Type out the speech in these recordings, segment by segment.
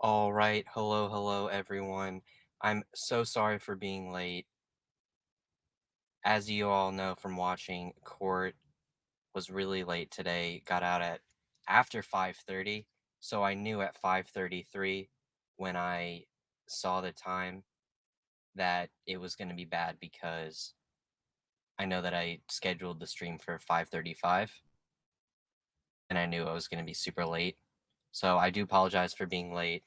All right. Hello, everyone. I'm so sorry for being late. As you all know from watching, court was really late today. Got out at after 5:30, so I knew at 5:33 when I saw the time that it was going to be bad because I know that I scheduled the stream for 5:35 and I knew I was going to be super late. So I do apologize for being late.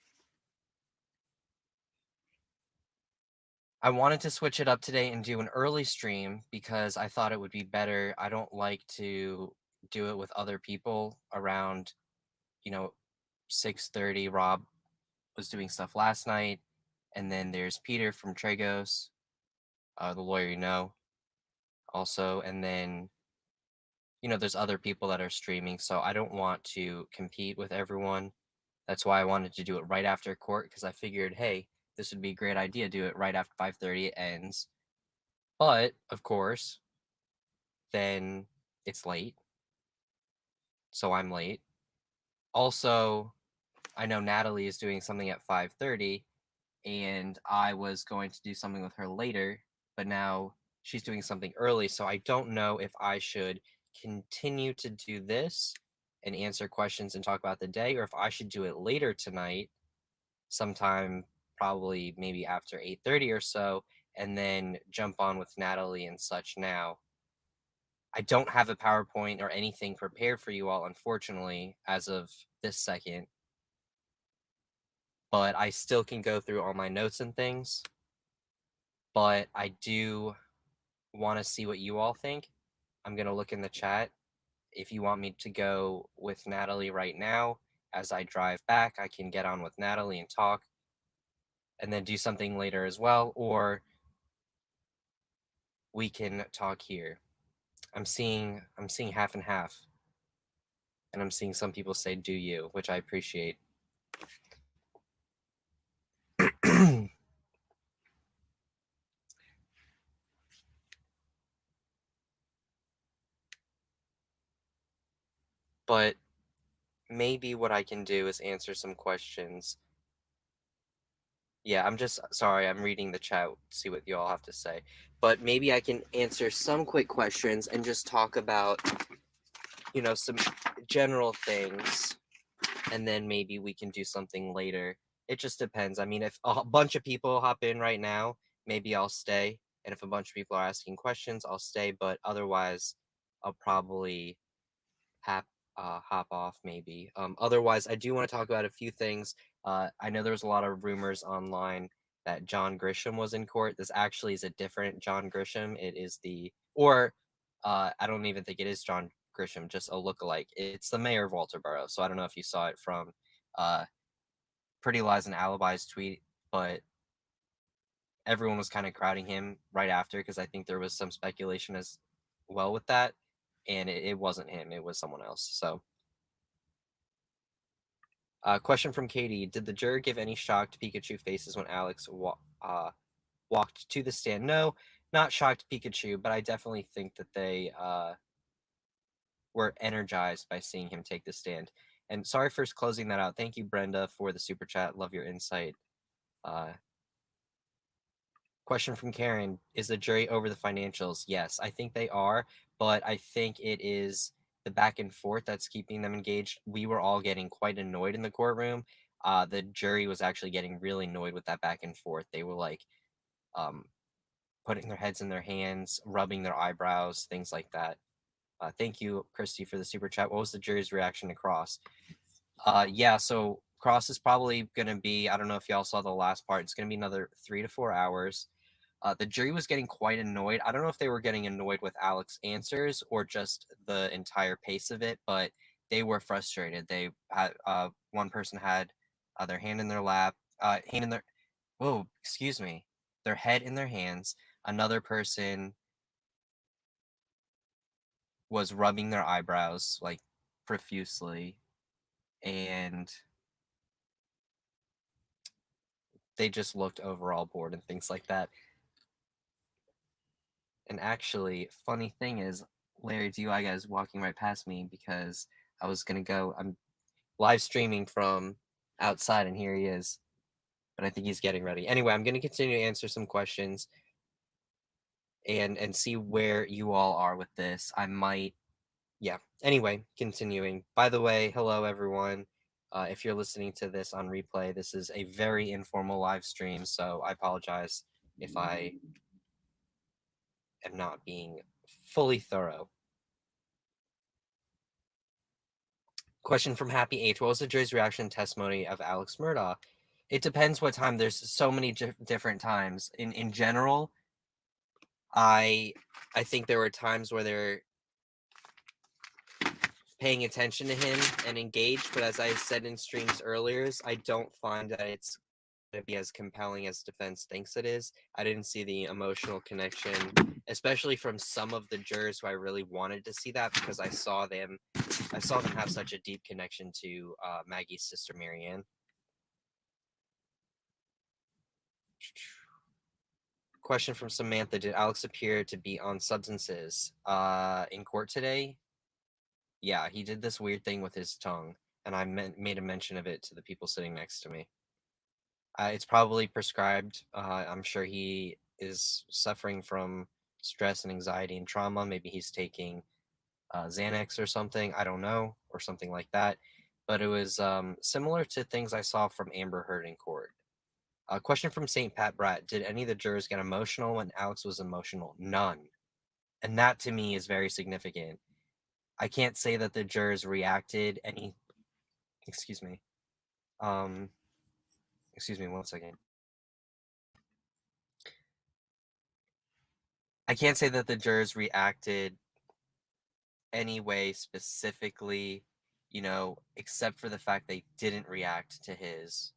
I wanted to switch it up today and do an early stream because I thought it would be better. I don't like to do it with other people around, you know, 6:30. Rob was doing stuff last night, and then there's Peter from Tragos, the lawyer also, and then there's other people that are streaming, so I don't want to compete with everyone. That's why I wanted to do it right after court because I figured, hey, this would be a great idea. Do it right after 5:30 it ends. But of course, then it's late, so I'm late. Also, I know Natalie is doing something at 5:30, and I was going to do something with her later, but now she's doing something early, so I don't know if I should continue to do this and answer questions and talk about the day, or if I should do it later tonight, sometime probably maybe after 8:30 or so, and then jump on with Natalie and such now. I don't have a PowerPoint or anything prepared for you all, unfortunately, as of this second, but I still can go through all my notes and things. But I do want to see what you all think. I'm going to look in the chat. If you want me to go with Natalie right now, as I drive back, I can get on with Natalie and talk and then do something later as well, or we can talk here. I'm seeing half and half. And I'm seeing some people say do you, which I appreciate. But maybe what I can do is answer some questions. Yeah, I'm just sorry, I'm reading the chat, see what you all have to say. But maybe I can answer some quick questions and just talk about, some general things, and then maybe we can do something later. It just depends. I mean, if a bunch of people hop in right now, maybe I'll stay. And if a bunch of people are asking questions, I'll stay. But otherwise, I'll probably hop off maybe. Otherwise, I do want to talk about a few things. I know there's a lot of rumors online that John Grisham was in court. This actually is a different John Grisham. It is I don't even think it is John Grisham, just a lookalike. It's the mayor of Walterboro. So I don't know if you saw it from uh, Pretty Lies and Alibis tweet, but everyone was kind of crowding him right after because I think there was some speculation as well with that, and it wasn't him. It was someone else. So. Question from Katie: did the juror give any shocked Pikachu faces when Alex walked to the stand? No, not shocked Pikachu, but I definitely think that they were energized by seeing him take the stand. And sorry for closing that out. Thank you, Brenda, for the super chat. Love your insight. Question from Karen: is the jury over the financials? Yes, I think they are, but I think it is the back and forth that's keeping them engaged. We were all getting quite annoyed in the courtroom. The jury was actually getting really annoyed with that back and forth. They were like putting their heads in their hands, rubbing their eyebrows, things like that. Thank you, Christy, for the super chat. What was the jury's reaction to Cross? Yeah, so Cross is probably going to be, I don't know if y'all saw the last part, it's going to be another 3 to 4 hours. The jury was getting quite annoyed. I don't know if they were getting annoyed with Alex's answers or just the entire pace of it, but they were frustrated. They had one person had their hand in their lap, hand in their excuse me, their head in their hands. Another person was rubbing their eyebrows like profusely, and they just looked overall bored and things like that. And actually, funny thing is, Larry, do you guys walking right past me because I was gonna go. I'm live streaming from outside, and here he is. But I think he's getting ready. Anyway, I'm going to continue to answer some questions and see where you all are with this. I might, yeah. Anyway, continuing. By the way, hello everyone. If you're listening to this on replay, this is a very informal live stream, so I apologize if I am not being fully thorough. Question from Happy H. What was the jury's reaction testimony of Alex Murdaugh? It depends what time. There's so many different times. In general, I think there were times where they're paying attention to him and engaged, but as I said in streams earlier, I don't find that it's going to be as compelling as defense thinks it is. I didn't see the emotional connection, especially from some of the jurors who I really wanted to see that, because I saw them have such a deep connection to Maggie's sister Marianne. Question from Samantha: did Alex appear to be on substances in court today? Yeah, he did this weird thing with his tongue, and I made a mention of it to the people sitting next to me. It's probably prescribed. I'm sure he is suffering from stress and anxiety and trauma. Maybe he's taking Xanax or something. I don't know, or something like that. But it was similar to things I saw from Amber Heard in court. A question from St. Pat Brat: did any of the jurors get emotional when Alex was emotional? None. And that to me is very significant. I can't say that the jurors reacted any. Excuse me. Excuse me 1 second. I can't say that the jurors reacted any way specifically, except for the fact they didn't react to his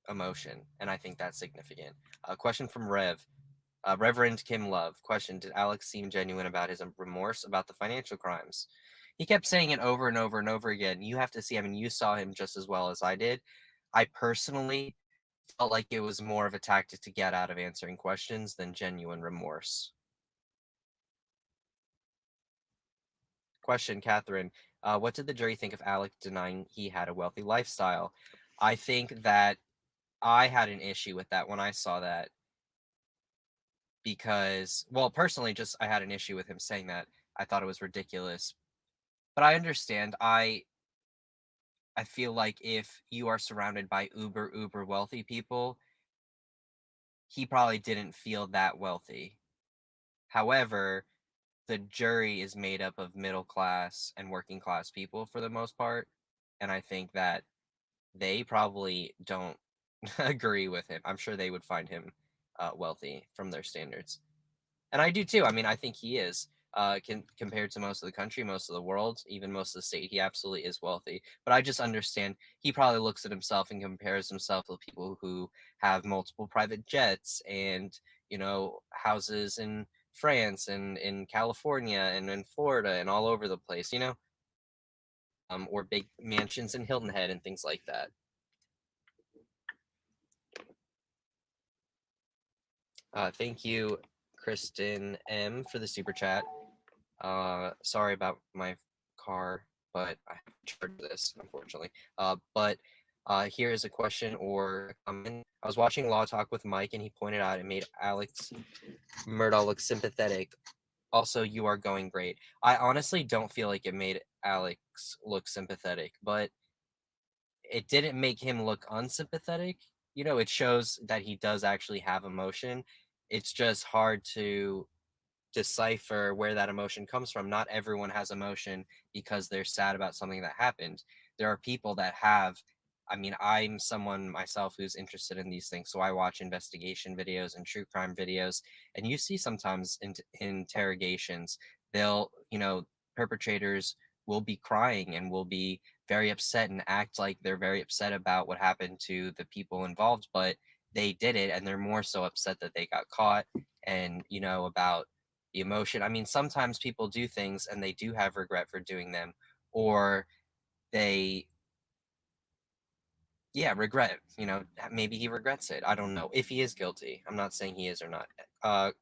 emotion. And I think that's significant. A question from Reverend Kim Love. Question: did Alex seem genuine about his remorse about the financial crimes? He kept saying it over and over and over again. You have to see, you saw him just as well as I did. I personally felt like it was more of a tactic to get out of answering questions than genuine remorse. Question, Catherine. What did the jury think of Alec denying he had a wealthy lifestyle? I think that I had an issue with that when I saw that because, well, personally, just I had an issue with him saying that. I thought it was ridiculous. But I understand. I feel like if you are surrounded by uber wealthy people, he probably didn't feel that wealthy. However, the jury is made up of middle class and working class people for the most part, and I think that they probably don't agree with him. I'm sure they would find him wealthy from their standards, and I do too. I think he is. Compared to most of the country, most of the world, even most of the state, he absolutely is wealthy. But I just understand he probably looks at himself and compares himself with people who have multiple private jets and houses in France and in California and in Florida and all over the place, or big mansions in Hilton Head and things like that. Thank you, Kristen M, for the super chat. Sorry about my car, but I have to charge this, unfortunately. But here is a question or a comment. I was watching Law Talk with Mike, and he pointed out it made Alex Murdaugh look sympathetic. Also, you are going great. I honestly don't feel like it made Alex look sympathetic, but it didn't make him look unsympathetic. It shows that he does actually have emotion. It's just hard to decipher where that emotion comes from. Not everyone has emotion because they're sad about something that happened. There are people that have. I'm someone myself who's interested in these things, so I watch investigation videos and true crime videos, and you see sometimes in interrogations, they'll, perpetrators will be crying and will be very upset and act like they're very upset about what happened to the people involved, but they did it and they're more so upset that they got caught and, about the emotion. Sometimes people do things and they do have regret for doing them, or they, yeah, regret, maybe he regrets it. I don't know if he is guilty. I'm not saying he is or not.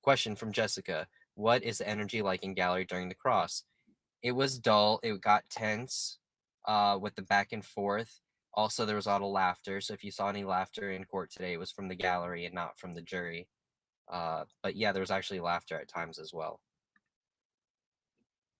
Question from Jessica: what is the energy like in gallery during the cross? It was dull. It got tense with the back and forth. Also, there was a lot of laughter. So if you saw any laughter in court today, it was from the gallery and not from the jury. But yeah, there was actually laughter at times as well.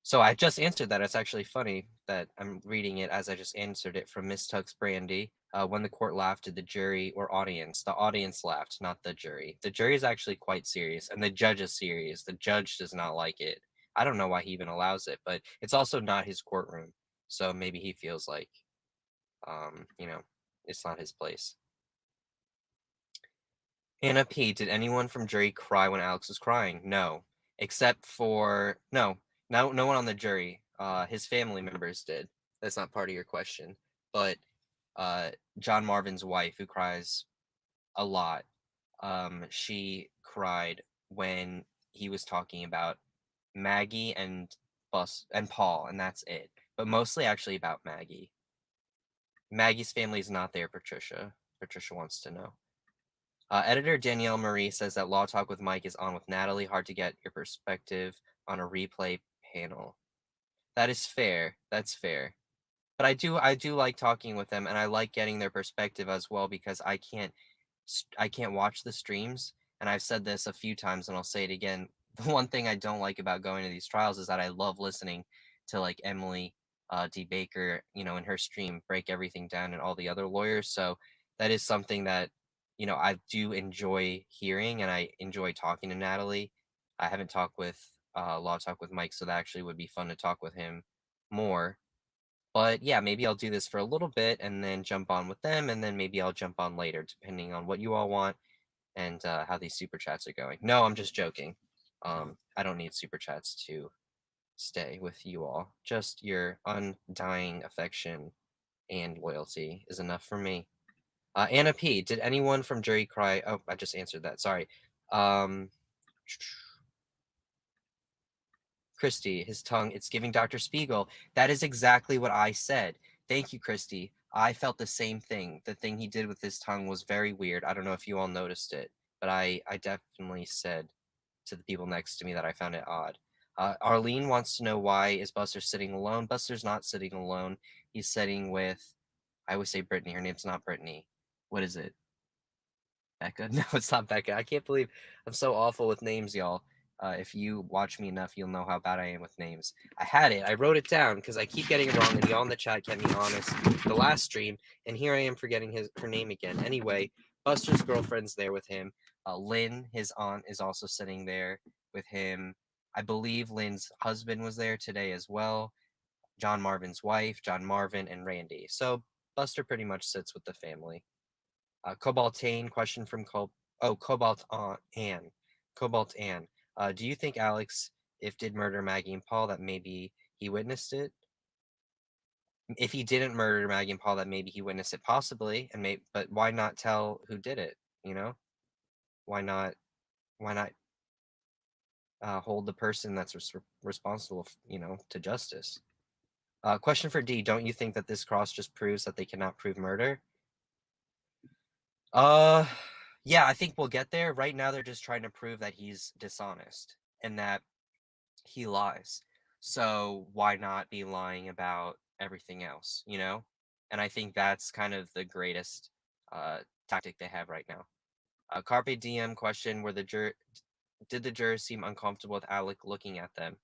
So I just answered that. It's actually funny that I'm reading it as I just answered it from Miss Tux Brandy. When the court laughed, did the jury or audience? The audience laughed, not the jury. The jury is actually quite serious, and the judge is serious. The judge does not like it. I don't know why he even allows it, but it's also not his courtroom. So maybe he feels like, you know, it's not his place. Anna P, did anyone from jury cry when Alex was crying? No, except for no one on the jury. His family members did. That's not part of your question, but John Marvin's wife, who cries a lot, she cried when he was talking about Maggie and Bus and Paul, and that's it. But mostly actually about Maggie. Maggie's family is not there, Patricia. Patricia wants to know. Editor Danielle Marie says that Law Talk with Mike is on with Natalie. Hard to get your perspective on a replay panel. That is fair. That's fair. But I do like talking with them, and I like getting their perspective as well because I can't watch the streams, and I've said this a few times, and I'll say it again. The one thing I don't like about going to these trials is that I love listening to like Emily D. Baker, in her stream, break everything down, and all the other lawyers. So that is something that I do enjoy hearing, and I enjoy talking to Natalie. I haven't talked with Law Talk with Mike, so that actually would be fun to talk with him more. But yeah, maybe I'll do this for a little bit and then jump on with them, and then maybe I'll jump on later, depending on what you all want and how these super chats are going. No, I'm just joking. I don't need super chats to stay with you all. Just your undying affection and loyalty is enough for me. Anna P, did anyone from jury cry? Oh, I just answered that. Sorry. Um, Christy, his tongue, it's giving Dr. Spiegel. That is exactly what I said. Thank you, Christy. I felt the same thing. The thing he did with his tongue was very weird. I don't know if you all noticed it, but I definitely said to the people next to me that I found it odd. Arlene wants to know, why is Buster sitting alone? Buster's not sitting alone. He's sitting with, I always say Brittany. Her name's not Brittany. What is it? Becca? No, it's not Becca. I can't believe I'm so awful with names, y'all. If you watch me enough, you'll know how bad I am with names. I had it. I wrote it down because I keep getting it wrong, and y'all in the chat kept me honest the last stream, and here I am forgetting her name again. Anyway, Buster's girlfriend's there with him. Lynn, his aunt, is also sitting there with him. I believe Lynn's husband was there today as well. John Marvin's wife, John Marvin, and Randy. So Buster pretty much sits with the family. Cobaltane question from Cobalt Ann. Cobalt Ann. Do you think Alex, if did murder Maggie and Paul, that maybe he witnessed it? If he didn't murder Maggie and Paul, that maybe he witnessed it, possibly, but why not tell who did it? Why not? Why not hold the person that's responsible, to justice? Question for D. Don't you think that this cross just proves that they cannot prove murder? Yeah, I think we'll get there. Right now, they're just trying to prove that he's dishonest and that he lies. So why not be lying about everything else, And I think that's kind of the greatest tactic they have right now. Carpe diem question: did the jurors seem uncomfortable with Alec looking at them?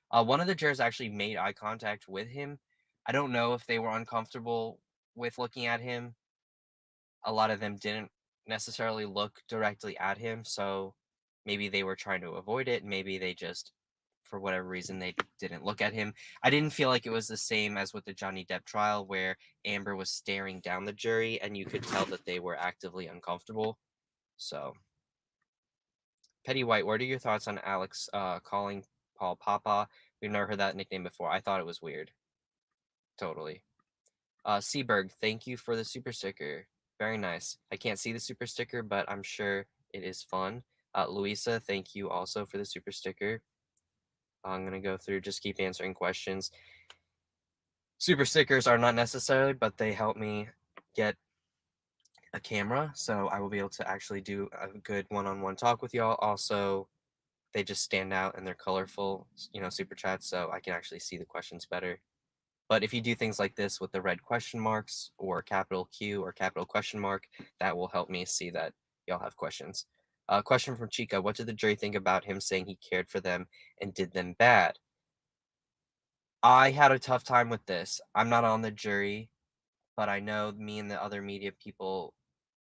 One of the jurors actually made eye contact with him. I don't know if they were uncomfortable with looking at him. A lot of them didn't necessarily look directly at him, so maybe they were trying to avoid it. Maybe they just, for whatever reason, they didn't look at him. I didn't feel like it was the same as with the Johnny Depp trial, where Amber was staring down the jury and you could tell that they were actively uncomfortable. So, Petty White, what are your thoughts on Alex calling Paul Papa? We've never heard that nickname before. I thought it was weird. Totally. Seaberg, thank you for the super sticker. Very nice. I can't see the super sticker, but I'm sure it is fun. Louisa, thank you also for the super sticker. I'm going to go through, just keep answering questions. Super stickers are not necessary, but they help me get a camera, so I will be able to actually do a good one-on-one talk with y'all. Also, they just stand out and they're colorful, super chats, so I can actually see the questions better. But if you do things like this with the red question marks or capital Q or capital question mark, that will help me see that y'all have questions. Question from Chica. What did the jury think about him saying he cared for them and did them bad? I had a tough time with this. I'm not on the jury, but I know me and the other media people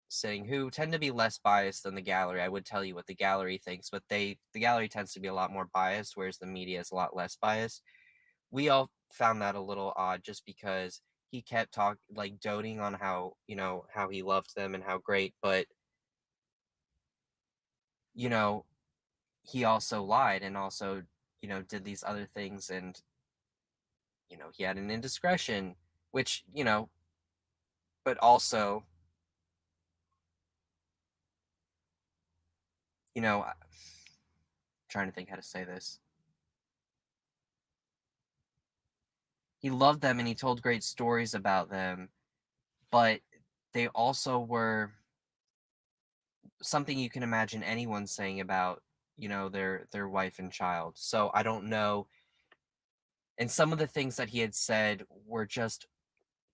sitting who tend to be less biased than the gallery. I would tell you what the gallery thinks, but the gallery tends to be a lot more biased, whereas the media is a lot less biased. We all found that a little odd just because he kept doting on how, how he loved them and how great, but you know, he also lied and also, did these other things, and he had an indiscretion, which, but also, trying to think how to say this. He loved them and he told great stories about them, but they also were something you can imagine anyone saying about, their wife and child. So I don't know. And some of the things that he had said were just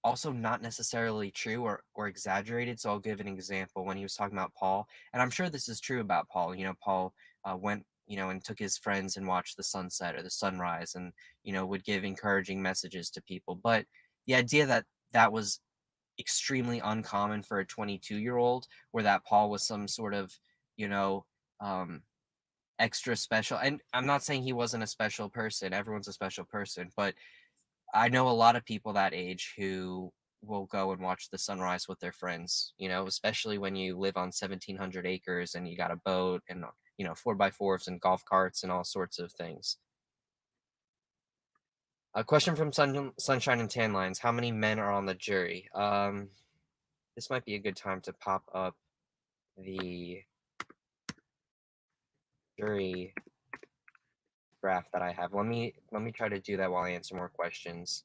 also not necessarily true or exaggerated. So I'll give an example when he was talking about Paul, and I'm sure this is true about Paul. Paul went, and took his friends and watched the sunset or the sunrise, and would give encouraging messages to people. But the idea that that was extremely uncommon for a 22-year-old, where that Paul was some sort of, you know, um, extra special. And I'm not saying he wasn't a special person. Everyone's a special person, but I know a lot of people that age who will go and watch the sunrise with their friends, especially when you live on 1,700 acres and you got a boat and, 4x4s and golf carts and all sorts of things. A question from Sunshine and Tan Lines. How many men are on the jury? This might be a good time to pop up the jury graph that I have. Let me try to do that while I answer more questions.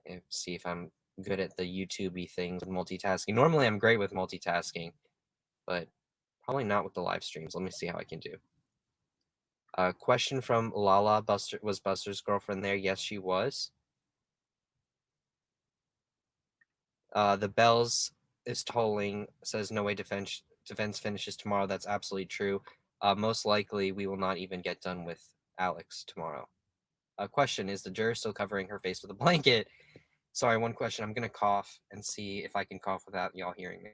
And see if I'm good at the YouTube-y things with multitasking. Normally I'm great with multitasking, but probably not with the live streams. Let me see how I can do. Question from Lala. Was Buster's girlfriend there? Yes, she was. The bells is tolling. Says no way defense finishes tomorrow. That's absolutely true. Most likely we will not even get done with Alex tomorrow. Question: is the juror still covering her face with a blanket? Sorry, one question. I'm gonna cough and see if I can cough without y'all hearing me.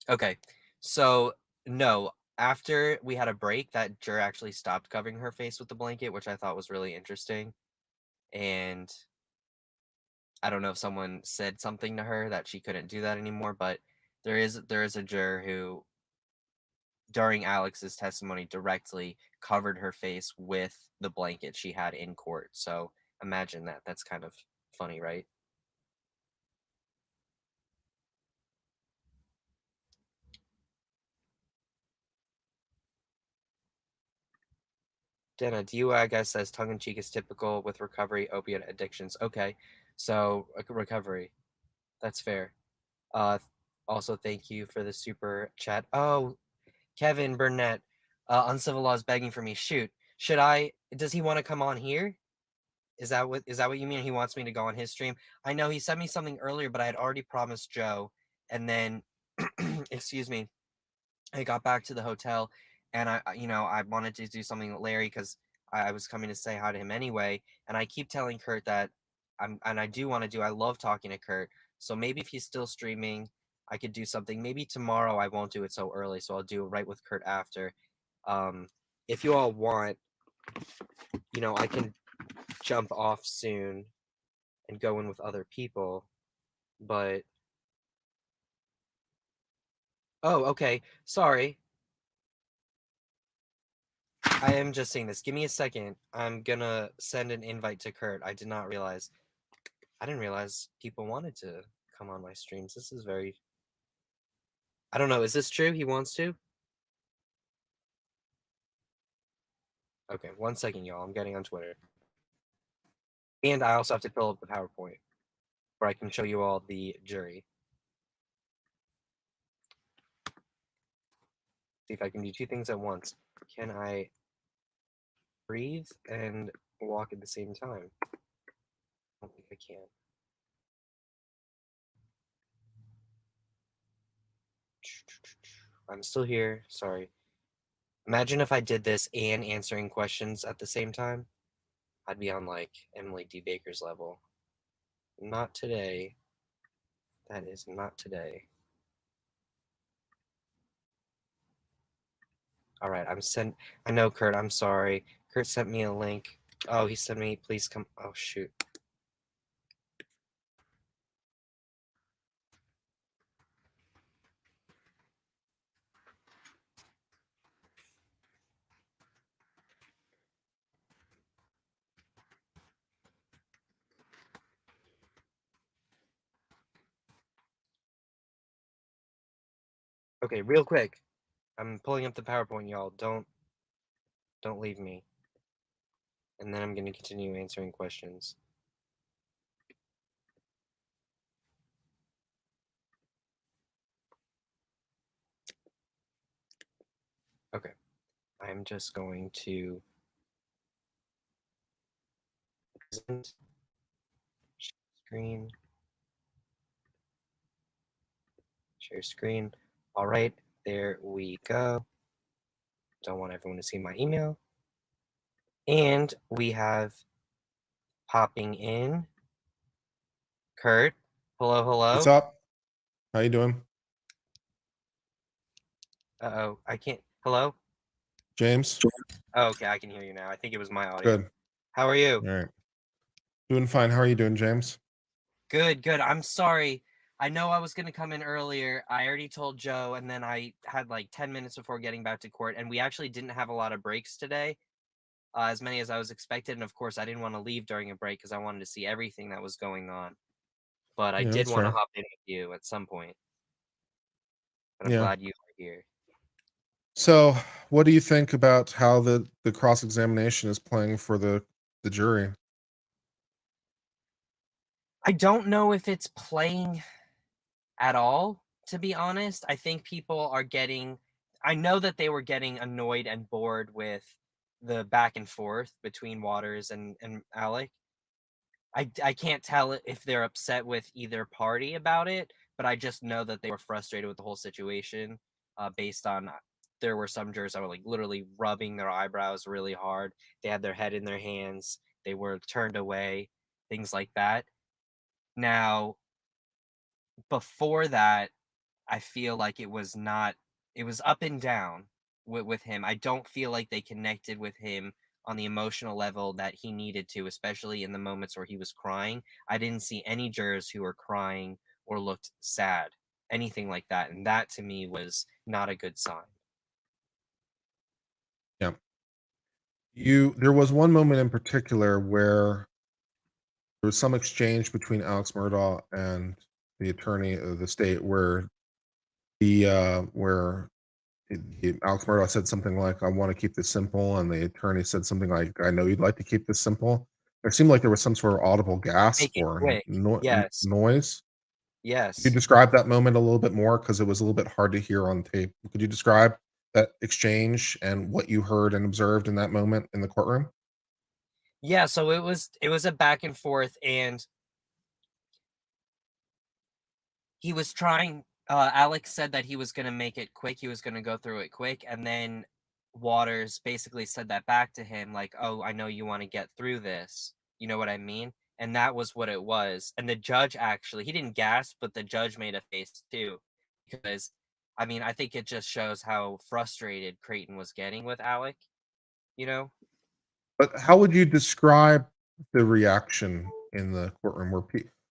Okay, so no. After we had a break, that juror actually stopped covering her face with the blanket, which I thought was really interesting. And I don't know if someone said something to her that she couldn't do that anymore, but there is a juror who, during Alex's testimony, directly covered her face with the blanket she had in court. So imagine that. That's kind of funny, right? Dana, DUI guy says tongue in cheek is typical with recovery opiate addictions. Okay, so recovery. That's fair. Uh, Also, thank you for the super chat. Oh, Kevin Burnett, uncivil laws begging for me. Shoot, should I? Does he want to come on here? Is that what you mean? He wants me to go on his stream? I know he sent me something earlier, but I had already promised Joe, and then, excuse me, I got back to the hotel, and I wanted to do something with Larry because I was coming to say hi to him anyway, and I keep telling Kurt that and I do want to do. I love talking to Kurt, so maybe if he's still streaming, I could do something. Maybe tomorrow I won't do it so early, so I'll do it right with Kurt after. Um, if you all want, I can jump off soon and go in with other people, but oh, okay, sorry. I am just saying this. Give me a second. I'm gonna send an invite to Kurt. I didn't realize people wanted to come on my streams. This is very, I don't know. Is this true? He wants to? Okay, one second, y'all. I'm getting on Twitter. And I also have to fill up the PowerPoint where I can show you all the jury. See if I can do two things at once. Can I breathe and walk at the same time. I don't think I can. I'm still here. Sorry. Imagine if I did this and answering questions at the same time. I'd be on like Emily D. Baker's level. Not today. That is not today. All right, I know, Kurt. I'm sorry. Kurt sent me a link. Oh, he sent me. Please come. Oh shoot. Okay, real quick. I'm pulling up the PowerPoint, y'all. Don't leave me. And then I'm going to continue answering questions. Okay. I'm just going to present, screen, share screen. All right, there we go. Don't want everyone to see my email. And we have popping in Kurt. Hello, hello. What's up? How you doing? Uh-oh, I can't. Hello? James? Oh, okay, I can hear you now. I think it was my audio. Good. How are you? All right. Doing fine. How are you doing, James? Good, good. I'm sorry. I know I was going to come in earlier. I already told Joe, and then I had like 10 minutes before getting back to court, and we actually didn't have a lot of breaks today, as many as I was expected. And of course, I didn't want to leave during a break because I wanted to see everything that was going on. But I Yeah, did that's want to fair. hop in with you at some point. But I'm Yeah. glad you are here. So, what do you think about how the cross-examination is playing for the jury? I don't know if it's playing at all, to be honest. I think people are getting, I know that they were getting annoyed and bored with the back and forth between Waters and Alec. I can't tell if they're upset with either party about it, but I just know that they were frustrated with the whole situation, based on there were some jurors that were like literally rubbing their eyebrows really hard. They had their head in their hands. They were turned away, things like that. Now, before that, I feel like it was not, it was up and down with him. I don't feel like they connected with him on the emotional level that he needed to, especially in the moments where he was crying. I didn't see any jurors who were crying or looked sad, anything like that. And that to me was not a good sign. Yeah. There was one moment in particular where there was some exchange between Alex Murdaugh and the attorney of the state where Alex Murdaugh said something like, "I want to keep this simple," and the attorney said something like, "I know you'd like to keep this simple." There seemed like there was some sort of audible gasp Make it or quick. Yes. noise. Could you Yes. describe that moment a little bit more? Because it was a little bit hard to hear on tape. Could you describe that exchange and what you heard and observed in that moment in the courtroom? Yeah, so it was a back and forth, and he was trying, Alex said that he was gonna make it quick, he was gonna go through it quick, and then Waters basically said that back to him, like, "Oh, I know you wanna get through this." You know what I mean? And that was what it was, and the judge actually, he didn't gasp, but the judge made a face too, because, I mean, I think it just shows how frustrated Creighton was getting with Alec, you know? But how would you describe the reaction in the courtroom?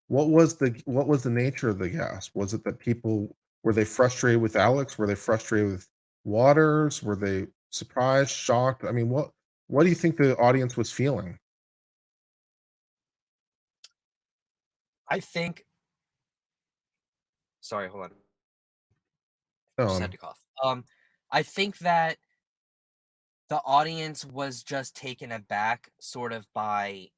What was the nature of the gasp? Was it that people were they frustrated with Alex? Were they frustrated with Waters? Were they surprised, shocked? I mean, what do you think the audience was feeling? I think sorry, hold on. Just had Um, to cough. I think that the audience was just taken aback sort of by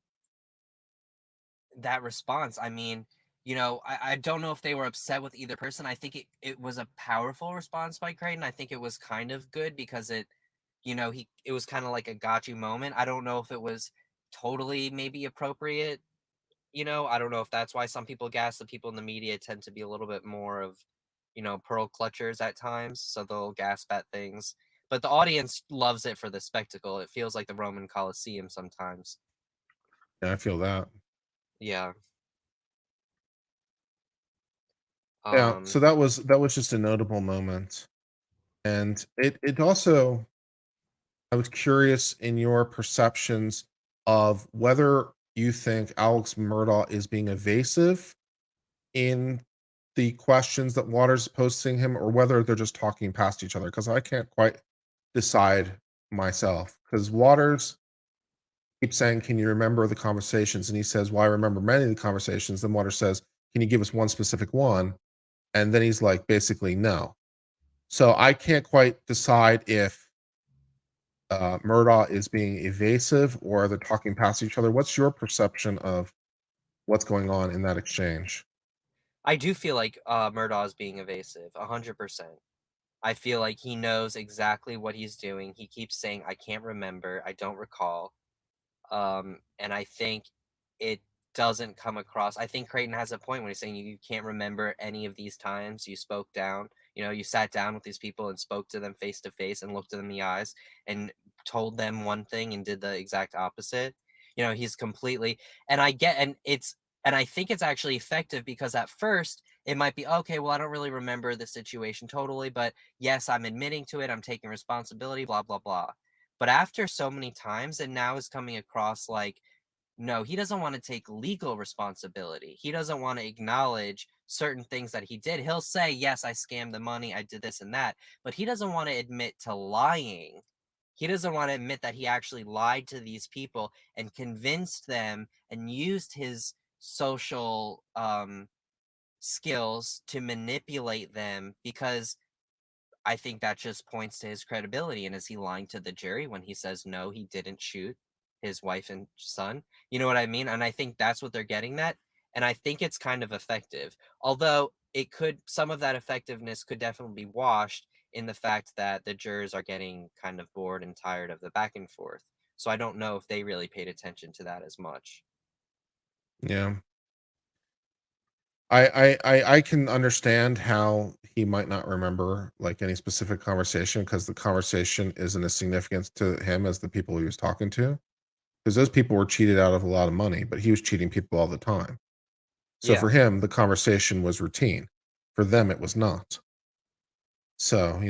that response. I mean, I don't know if they were upset with either person. I think it was a powerful response by Creighton. I think it was kind of good because it, he it was kind of like a got you moment. I don't know if it was totally maybe appropriate. I don't know if that's why some people gas. The people in the media tend to be a little bit more of, pearl clutchers at times, so they'll gasp at things. But the audience loves it for the spectacle. It feels like the Roman Colosseum sometimes. Yeah, I feel that. Yeah. Yeah, so Um, that was just a notable moment, and it also I was curious in your perceptions of whether you think Alex Murdaugh is being evasive in the questions that Waters posing him, or whether they're just talking past each other. Because I can't quite decide myself. Because Waters keeps saying, "Can you remember the conversations?" And he says, "Well, I remember many of the conversations." Then Waters says, "Can you give us one specific one?" And then he's like, basically, no. So I can't quite decide if Murdaugh is being evasive or they're talking past each other. What's your perception of what's going on in that exchange? I do feel like Murdaugh is being evasive, 100%. I feel like he knows exactly what he's doing. He keeps saying, "I can't remember. I don't recall." And I think it doesn't come across. I think Creighton has a point when he's saying you can't remember any of these times you spoke down. You sat down with these people and spoke to them face to face and looked them in the eyes and told them one thing and did the exact opposite. He's completely, and I get, and I think it's actually effective because at first it might be okay. Well, I don't really remember the situation totally, but yes, I'm admitting to it. I'm taking responsibility. Blah blah blah. But after so many times, and now is coming across like, no, he doesn't want to take legal responsibility. He doesn't want to acknowledge certain things that he did. He'll say, yes, I scammed the money, I did this and that, but he doesn't want to admit to lying. He doesn't want to admit that he actually lied to these people and convinced them and used his social skills to manipulate them because I think that just points to his credibility, and is he lying to the jury when he says, "No, he didn't shoot his wife and son?" You know what I mean? And I think that's what they're getting at, and I think it's kind of effective. Although some of that effectiveness could definitely be washed in the fact that the jurors are getting kind of bored and tired of the back and forth. So I don't know if they really paid attention to that as much. Yeah. I can understand how he might not remember like any specific conversation because the conversation isn't as significant to him as the people he was talking to. Because those people were cheated out of a lot of money, but he was cheating people all the time. So Yeah, for him, the conversation was routine. For them, it was not. So,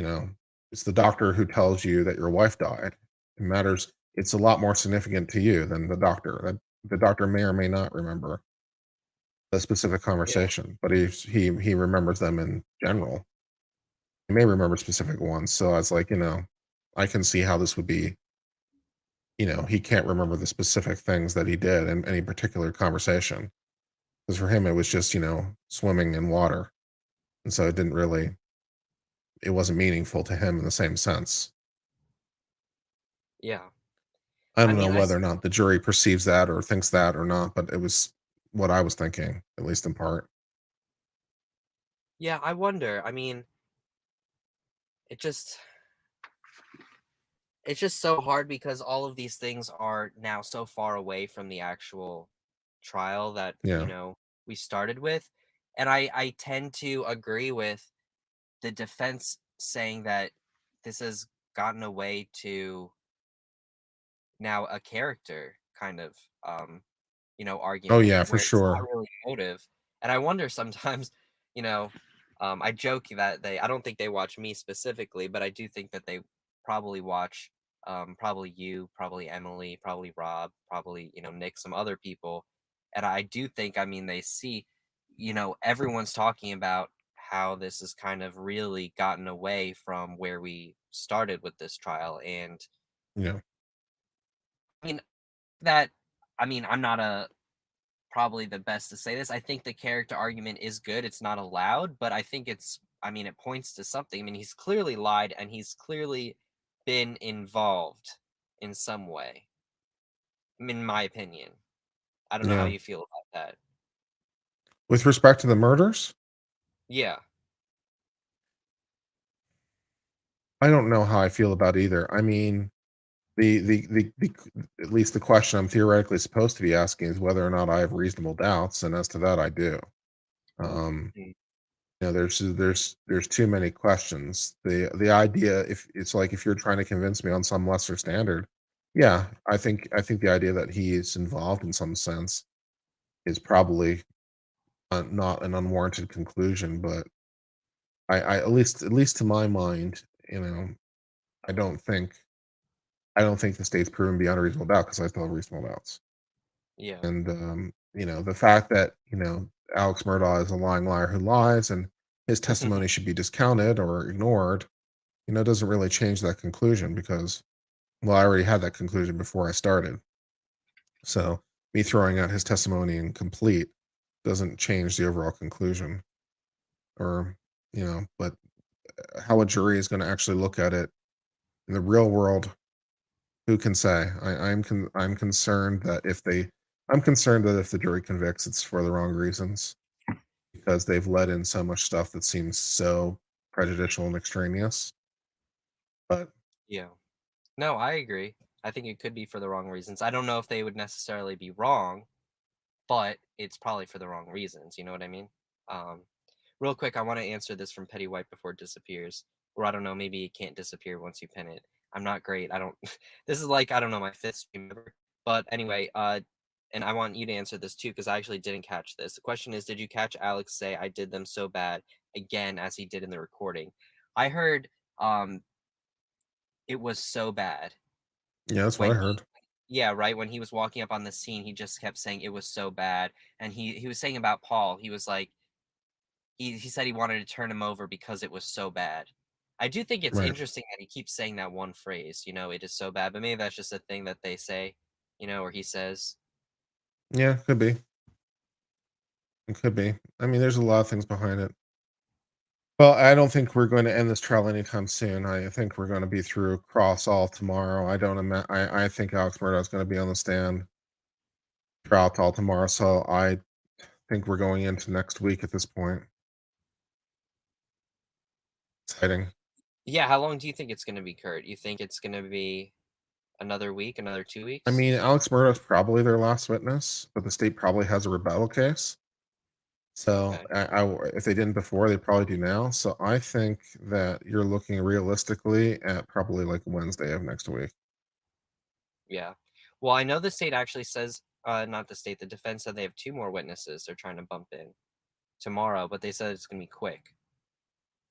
it's the doctor who tells you that your wife died. It matters. It's a lot more significant to you than the doctor. That the doctor may or may not remember a specific yeah, conversation, but he remembers them in general. He may remember specific ones. So I was like, I can see how this would be. He can't remember the specific things that he did in any particular conversation. Because for him, it was just swimming in water, and so it wasn't meaningful to him in the same sense. yeah. I I don't know mean, whether or not the jury perceives that or thinks that or not, but it was what I was thinking, at least in part. yeah, I wonder. I mean, it just it's just so hard because all of these things are now so far away from the actual trial that, Yeah. we started with. And I tend to agree with the defense saying that this has gotten away to now a character kind of Oh argument yeah, for where it's not sure. really motive. And I wonder sometimes, you know, I joke that I don't think they watch me specifically, but I do think that they probably watch, probably you, probably Emily, probably Rob, probably, Nick, some other people. And I do think, I mean, they see, everyone's talking about how this has kind of really gotten away from where we started with this trial. And Yeah. I mean, that, I'm not probably the best to say this. I think the character argument is good. It's not allowed, but I think it points to something. I mean, he's clearly lied and he's clearly been involved in some way, in my opinion. I don't know how Yeah. you feel about that. With respect to the murders? Yeah. I don't know how I feel about either. I mean, the at least the question I'm theoretically supposed to be asking is whether or not I have reasonable doubts, and as to that, I do. Um, Mm, there's too many questions. The idea, if it's like if you're trying to convince me on some lesser standard, yeah, I think the idea that he is involved in some sense is probably not an unwarranted conclusion, but I at least to my mind, I don't think I don't think the state's proven beyond a reasonable doubt because I still have reasonable doubts. yeah. And the fact that Alex Murdaugh is a lying liar who lies, and his testimony should be discounted or ignored, doesn't really change that conclusion because, well, I already had that conclusion before I started. So me throwing out his testimony incomplete doesn't change the overall conclusion, or but how a jury is going to actually look at it in the real world, who can say? I'm concerned that if the jury convicts, it's for the wrong reasons because they've let in so much stuff that seems so prejudicial and extraneous. But Yeah. No, I agree. I think it could be for the wrong reasons. I don't know if they would necessarily be wrong, but it's probably for the wrong reasons. You know what I mean? Um, Real quick, I want to answer this from Petty White before it disappears, or I don't know, maybe it can't disappear once you pin it. I'm not great. I don't. This is like I don't know my fifth stream ever. But anyway, and I want you to answer this too because I actually didn't catch this. The question is, did you catch Alex say I did them so bad again as he did in the recording? I heard it was so bad yeah, that's what when I he heard. yeah, right, when he was walking up on the scene, he just kept saying it was so bad, and he was saying about Paul, he was like he said he wanted to turn him over because it was so bad. I do think it's Right. interesting that he keeps saying that one phrase, "It is so bad," but maybe that's just a thing that they say, or he says. Yeah, could be. It could be. I mean, there's a lot of things behind it. Well, I don't think we're going to end this trial anytime soon. I think we're going to be through cross all tomorrow. I don't I think Alex Murdaugh is going to be on the stand throughout all tomorrow. So I think we're going into next week at this point. Exciting. Yeah, how long do you think it's gonna be, Kurt? You think it's gonna be another week, another 2 I weeks? mean, Alex Murdaugh is probably their last witness, but the state probably has a rebuttal case. So Okay. if they didn't before, they probably do now. So I think that you're looking realistically at probably like Wednesday of next week. Yeah. Well, I know the state actually says, not the state, the defense said they have 2 more witnesses they're trying to bump in tomorrow, but they said it's gonna be quick.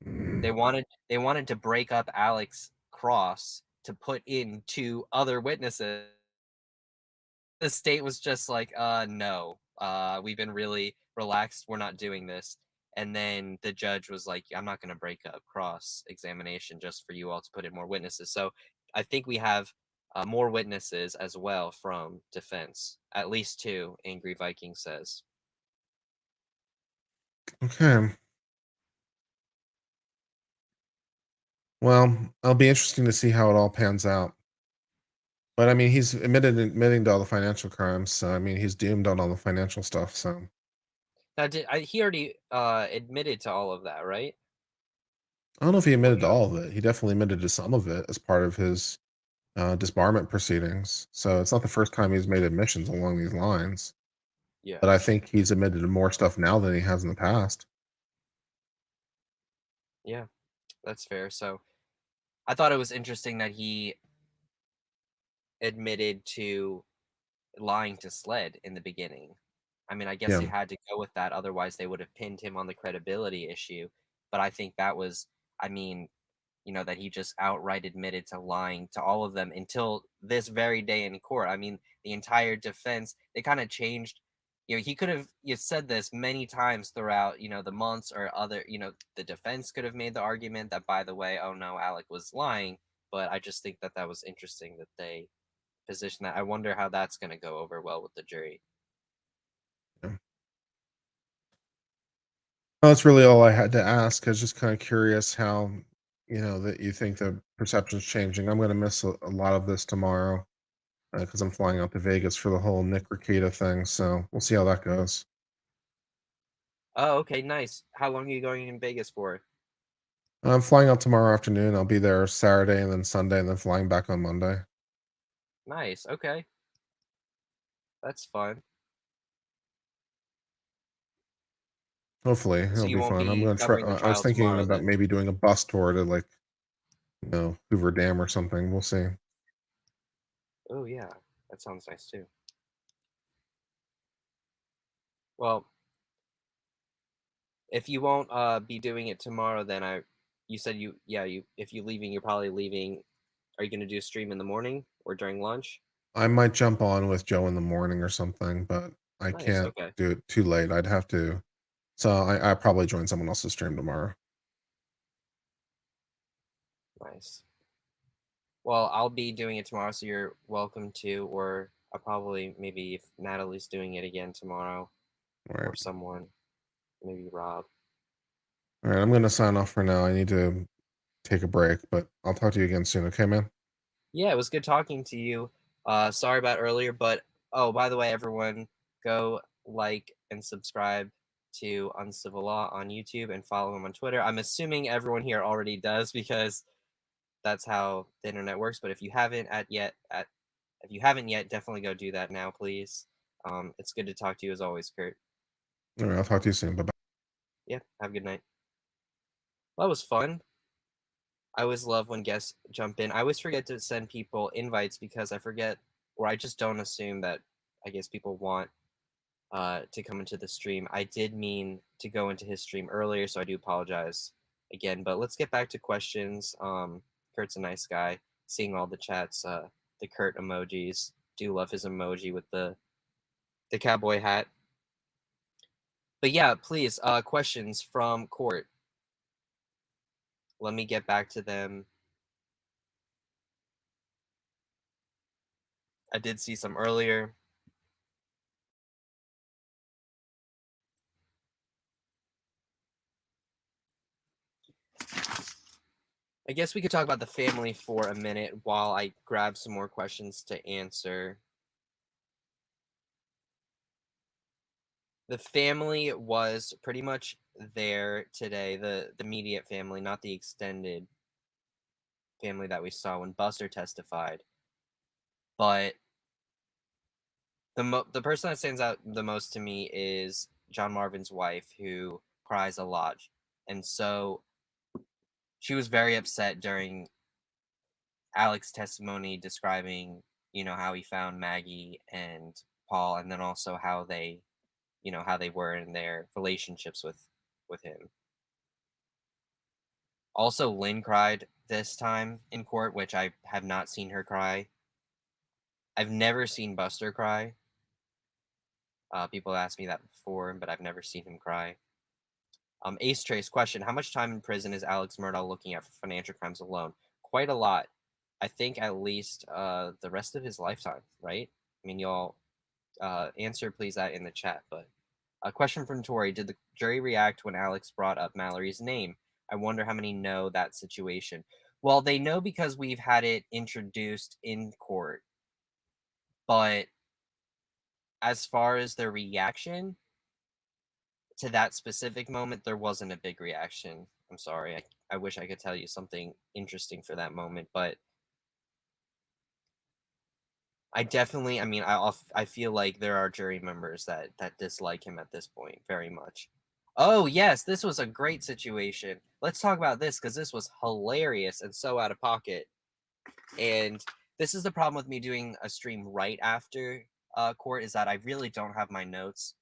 They wanted to break up Alex Cross to put in 2 other witnesses. The state was just like, no. We've been really relaxed. We're not doing this." And then the judge was like, "I'm not going to break up cross examination just for you all to put in more witnesses." So I think we have more witnesses as well from defense, at least 2. Angry Viking says. Okay. Well, it'll be interesting to see how it all pans out. But I mean, he's admitting to all the financial crimes, so I mean, he's doomed on all the financial stuff. So Now, he already admitted to all of that, right? I don't know if he Or admitted to no? all of it. He definitely admitted to some of it as part of his disbarment proceedings. So it's not the first time he's made admissions along these lines. Yeah, But I think he's admitted to more stuff now than he has in the past. yeah, that's fair. So I thought it was interesting that he admitted to lying to Sled in the beginning. I mean, I guess they Yeah. had to go with that, otherwise they would have pinned him on the credibility issue. But I think that was, I mean, that he just outright admitted to lying to all of them until this very day in court. I mean, the entire defense, they kind of changed. He could have said this many times throughout, the months or other, the defense could have made the argument that, by the way, oh no, Alec was lying. But I just think that that was interesting that they position that. I wonder how that's going to go over well with the jury. Yeah. Well, that's really all I had to ask. I was just kind of curious how, that you think the perception's changing. I'm going to miss a lot of this tomorrow because I'm flying out to Vegas for the whole Nick Rekieta thing. So we'll see how that goes. Oh, okay, nice. How long are you going in Vegas for? I'm flying out tomorrow afternoon. I'll be there Saturday and then Sunday and then flying back on Monday. Nice. Okay, that's fun. Hopefully, So it'll you be won't fun. I'm be gonna try. covering the I was trial thinking tomorrow about then. maybe doing a bus tour to like Hoover Dam or something. We'll see. Oh yeah, that sounds nice too. Well, if you won't be doing it tomorrow, then you said you if you leaving, you're probably leaving. Are you gonna do a stream in the morning or during lunch? I might jump on with Joe in the morning or something, but I Nice. can't Okay. do it too late. I'd have to. So I probably join someone else's stream tomorrow. Nice. Well, I'll be doing it tomorrow, so you're welcome to. Or I'll probably maybe if Natalie's doing it again tomorrow, All right. or someone, maybe Rob. All right. I'm gonna sign off for now. I need to take a break, but I'll talk to you again soon. Okay, man. Yeah, it was good talking to you. Sorry about earlier, but oh, by the way, everyone, go like and subscribe to Uncivil Law on YouTube and follow him on Twitter. I'm assuming everyone here already does because that's how the internet works. But if you haven't yet, definitely go do that now, please. It's good to talk to you as always, Kurt. All right. I'll talk to you soon. Bye. Yeah, have a good night. Well, that was fun. I always love when guests jump in. I always forget to send people invites because I forget, or I just don't assume that I guess people want to come into the stream. I did mean to go into his stream earlier, so I do apologize again. But let's get back to questions. Kurt's a nice guy. Seeing all the chats, the Kurt emojis. Do love his emoji with the cowboy hat. But yeah, please, questions from Court. Let me get back to them. I did see some earlier. I guess we could talk about the family for a minute while I grab some more questions to answer. The family was pretty much there today, the immediate family, not the extended family that we saw when Buster testified. But the person that stands out the most to me is John Marvin's wife, who cries a lot, and so she was very upset during Alex's testimony describing, how he found Maggie and Paul, and then also how they, how they were in their relationships with him. Also, Lynn cried this time in court, which I have not seen her cry. I've never seen Buster cry. People asked me that before, but I've never seen him cry. Ace Trace question: how much time in prison is Alex Murdaugh looking at for financial crimes alone? Quite a lot. I think at least the rest of his lifetime, right? I mean, y'all answer please that in the chat. But a question from Tori: did the jury react when Alex brought up Mallory's name? I wonder how many know that situation. Well, they know because we've had it introduced in court. But as far as their reaction to that specific moment, there wasn't a big reaction. I'm sorry. I wish I could tell you something interesting for that moment, but I mean, I feel like there are jury members that dislike him at this point very much. Oh yes, this was a great situation. Let's talk about this because this was hilarious and so out of pocket. And this is the problem with me doing a stream right after court is that I really don't have my notes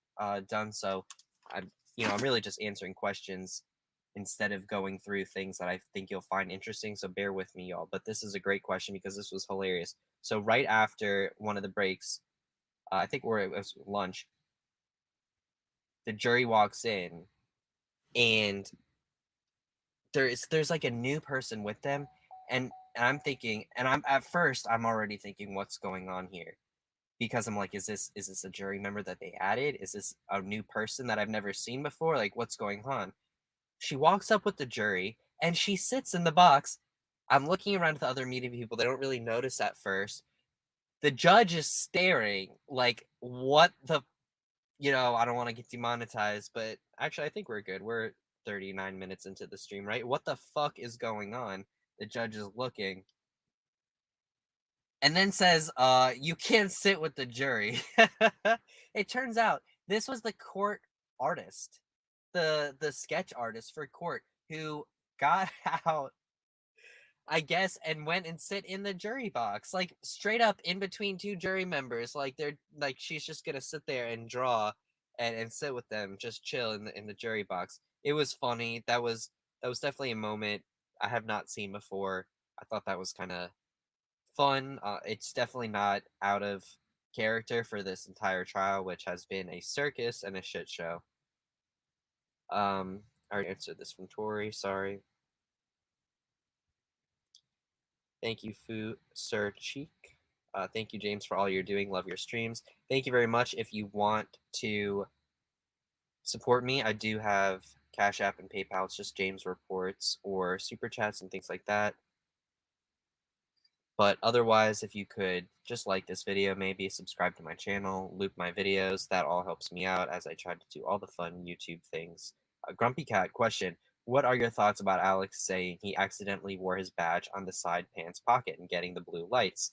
done. So I'm really just answering questions instead of going through things that I think you'll find interesting. So bear with me, y'all. But this is a great question because this was hilarious. So right after one of the breaks, I think it was lunch, the jury walks in and there's like a new person with them, and I'm thinking, and I'm at first I'm already thinking what's going on here because I'm like, is this a jury member that they added? Is this a new person that I've never seen before? Like, what's going on? She walks up with the jury and she sits in the box. I'm looking around at the other media people. They don't really notice at first. The judge is staring like, what the, I don't want to get demonetized, but actually, I think we're good. 39 minutes into the stream, right? What the fuck is going on? The judge is looking and then says, you can't sit with the jury. It turns out this was the court artist, the sketch artist for court who got out, I guess, and went and sit in the jury box, like straight up in between two jury members. Like they're like she's just gonna sit there and draw and sit with them, just chill in the jury box. It was funny. That was definitely a moment I have not seen before. I thought that was kind of fun. It's definitely not out of character for this entire trial, which has been a circus and a shit show. I already answered this from Tori. Sorry. Thank you, Fu Sir Cheek. Thank you, James, for all you're doing. Love your streams. Thank you very much. If you want to support me, I do have Cash App and PayPal. It's just James Reports or Super Chats and things like that. But otherwise, if you could just like this video, maybe subscribe to my channel, loop my videos, that all helps me out as I try to do all the fun YouTube things. Grumpy Cat, question. What are your thoughts about Alex saying he accidentally wore his badge on the side pants pocket and getting the blue lights?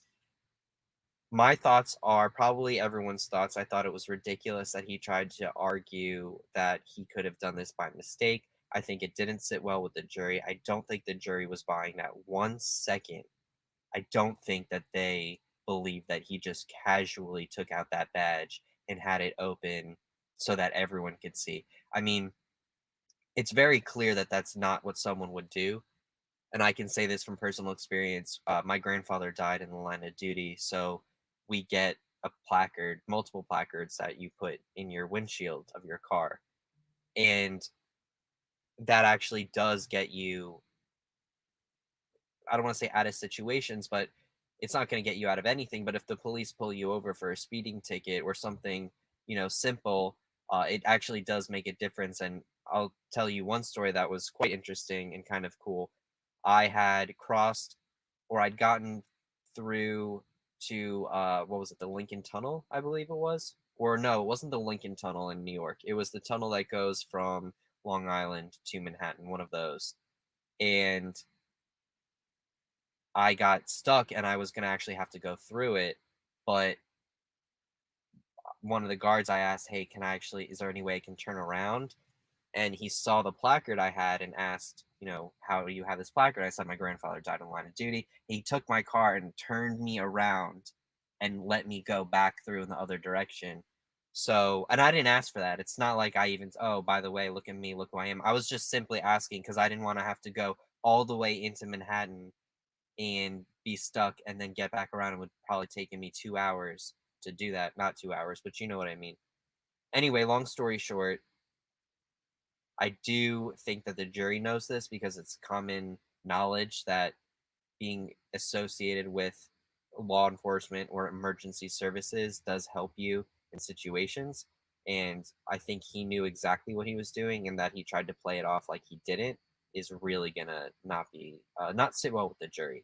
My thoughts are probably everyone's thoughts. I thought it was ridiculous that he tried to argue that he could have done this by mistake. I think it didn't sit well with the jury. I don't think the jury was buying that 1 second. I don't think that they believe that he just casually took out that badge and had it open so that everyone could see. I mean, it's very clear that that's not what someone would do. And I can say this from personal experience. My grandfather died in the line of duty, so we get a placard, multiple placards that you put in your windshield of your car. And that actually does get you, I don't want to say out of situations, but it's not going to get you out of anything. But if the police pull you over for a speeding ticket or something, simple, it actually does make a difference. And I'll tell you one story that was quite interesting and kind of cool. I had crossed, or I'd gotten through to what was it, the Lincoln Tunnel, I believe it was. Or no, it wasn't the Lincoln Tunnel in New York. It was the tunnel that goes from Long Island to Manhattan, one of those. And I got stuck and I was gonna actually have to go through it, but one of the guards, I asked, "Hey, is there any way I can turn around?" And he saw the placard I had and asked, "How do you have this placard?" I said, "My grandfather died in the line of duty." He took my car and turned me around and let me go back through in the other direction. So, and I didn't ask for that. It's not like I even, oh, by the way, look at me, look who I am. I was just simply asking because I didn't want to have to go all the way into Manhattan and be stuck and then get back around. It would probably taken me 2 hours to do that. Not 2 hours, but you know what I mean. Anyway, long story short, I do think that the jury knows this because it's common knowledge that being associated with law enforcement or emergency services does help you in situations. And I think he knew exactly what he was doing, and that he tried to play it off like he didn't is really gonna not sit well with the jury.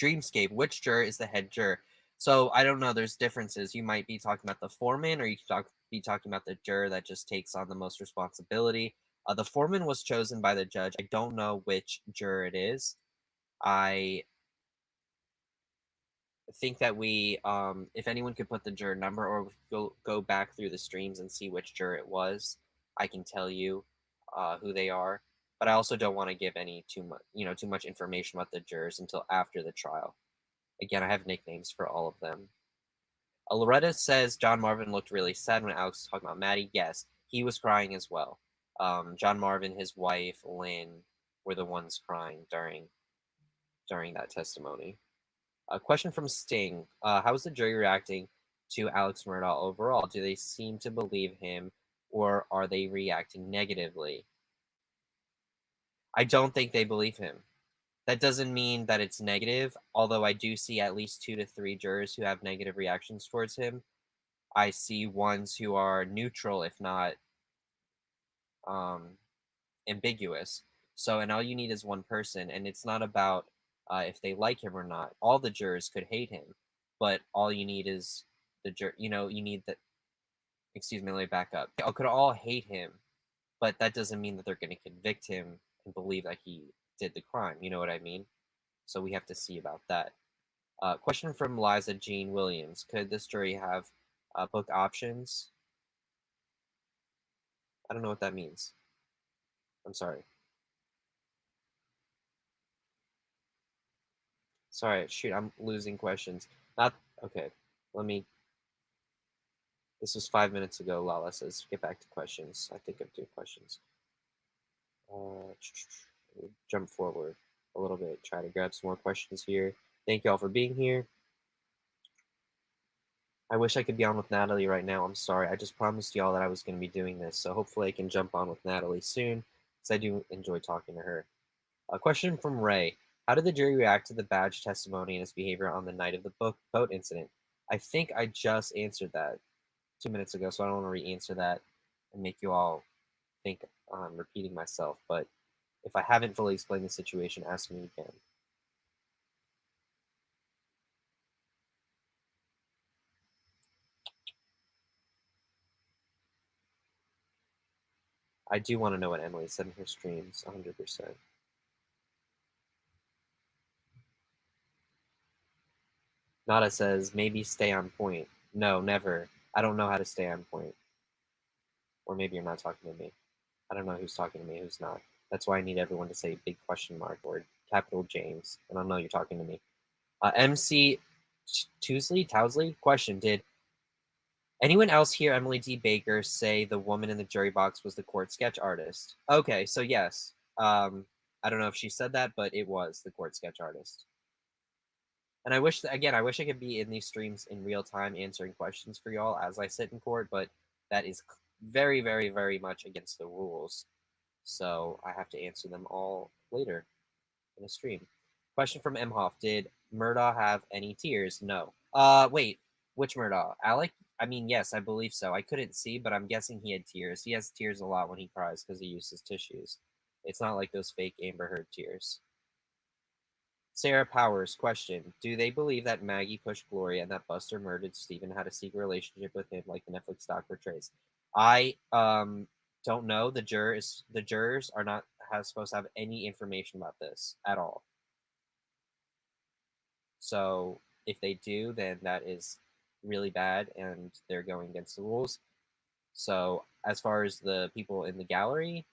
Dreamscape, which juror is the head juror? So I don't know. There's differences. You might be talking about the foreman, or you could be talking about the juror that just takes on the most responsibility. The foreman was chosen by the judge. I don't know which juror it is. I think that if anyone could put the juror number, or go back through the streams and see which juror it was, I can tell you who they are. But I also don't want to give too much information about the jurors until after the trial. Again, I have nicknames for all of them. Loretta says John Marvin looked really sad when Alex was talking about Maddie. Yes, he was crying as well. John Marvin, his wife, Lynn, were the ones crying during that testimony. A question from Sting. How is the jury reacting to Alex Murdaugh overall? Do they seem to believe him, or are they reacting negatively? I don't think they believe him. That doesn't mean that it's negative, although I do see at least 2 to 3 jurors who have negative reactions towards him. I see ones who are neutral, if not um, ambiguous. So, and all you need is one person, and it's not about if they like him or not. All the jurors could hate him, but all you need is the juror. You need that. Excuse me, let me back up. Could all hate him, but that doesn't mean that they're going to convict him and believe that he did the crime. You know what I mean? So we have to see about that. Question from Liza Jean Williams: could this jury have book options? I don't know what that means. I'm sorry. Sorry, shoot, I'm losing questions. Not okay. Let me. This was 5 minutes ago. Lala says, "Get back to questions." I think I'm doing questions. Uh, jump forward a little bit. Try to grab some more questions here. Thank you all for being here. I wish I could be on with Natalie right now. I'm sorry. I just promised y'all that I was going to be doing this, so hopefully I can jump on with Natalie soon, because I do enjoy talking to her. A question from Ray: how did the jury react to the badge testimony and his behavior on the night of the boat incident? I think I just answered that 2 minutes ago, so I don't want to re-answer that and make you all think I'm repeating myself. But if I haven't fully explained the situation, ask me again. I do want to know what Emily said in her streams, 100%. Nada says, maybe stay on point. No, never. I don't know how to stay on point. Or maybe you're not talking to me. I don't know who's talking to me, who's not. That's why I need everyone to say big question mark or capital James. And I know you're talking to me. MC Towsley? Question: did anyone else hear Emily D. Baker say the woman in the jury box was the court sketch artist? Okay, so yes. I don't know if she said that, but it was the court sketch artist. And I wish, again, I wish I could be in these streams in real time answering questions for y'all as I sit in court, but that is very, very, very much against the rules. So I have to answer them all later in a stream. Question from Mhoff: did Murdaugh have any tears? No. Wait, which Murdaugh? Alec? I mean, yes, I believe so. I couldn't see, but I'm guessing he had tears. He has tears a lot when he cries because he uses tissues. It's not like those fake Amber Heard tears. Sarah Powers, question: do they believe that Maggie pushed Gloria and that Buster murdered Stephen had a secret relationship with him like the Netflix doc portrays? I don't know. The jurors are not supposed to have any information about this at all. So if they do, then that is really bad and they're going against the rules. So as far as the people in the gallery,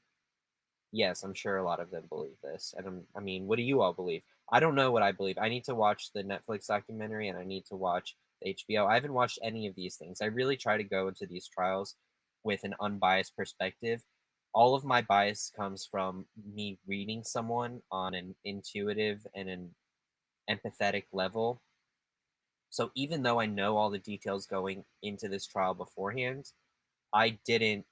yes, I'm sure a lot of them believe this. And I mean, what do you all believe? I don't know what I believe. I need to watch the Netflix documentary and I need to watch the HBO. I haven't watched any of these things. I really try to go into these trials with an unbiased perspective. All of my bias comes from me reading someone on an intuitive and an empathetic level. So even though I know all the details going into this trial beforehand, I didn't,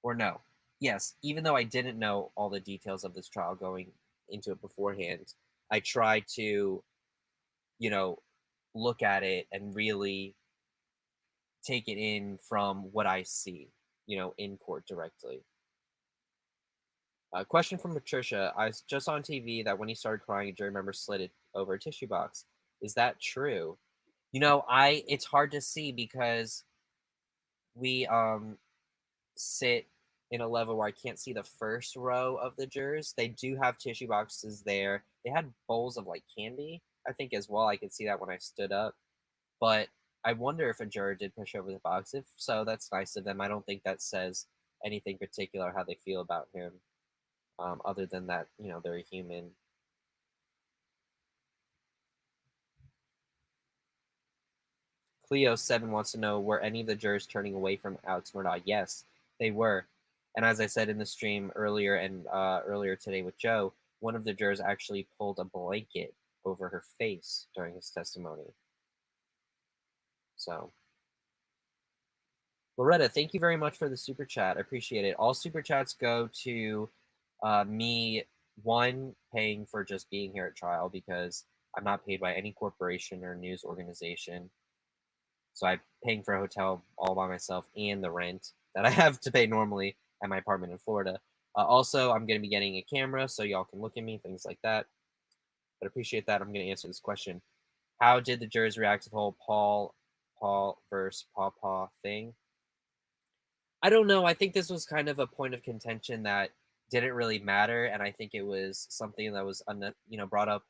or no, yes, even though I didn't know all the details of this trial going into it beforehand, I tried to, you know, look at it and really take it in from what I see, in court directly. Question from Patricia: I was just on TV that when he started crying, a jury member slid it over a tissue box. Is that true? It's hard to see because we sit in a level where I can't see the first row of the jurors. They do have tissue boxes there. They had bowls of like candy, I think, as well. I could see that when I stood up. But I wonder if a juror did push over the box. If so, that's nice of them. I don't think that says anything particular how they feel about him, other than that, they're a human. Cleo7 wants to know, were any of the jurors turning away from Alex Murdaugh? Yes, they were. And as I said in the stream earlier and earlier today with Joe, one of the jurors actually pulled a blanket over her face during his testimony. So, Loretta, thank you very much for the super chat. I appreciate it. All super chats go to me, one, paying for just being here at trial because I'm not paid by any corporation or news organization. So I'm paying for a hotel all by myself and the rent that I have to pay normally at my apartment in Florida. Also, I'm going to be getting a camera so y'all can look at me, things like that. But appreciate that. I'm going to answer this question. How did the jurors react to the whole Paul versus Paw thing? I don't know. I think this was kind of a point of contention that didn't really matter, and I think it was something that was brought up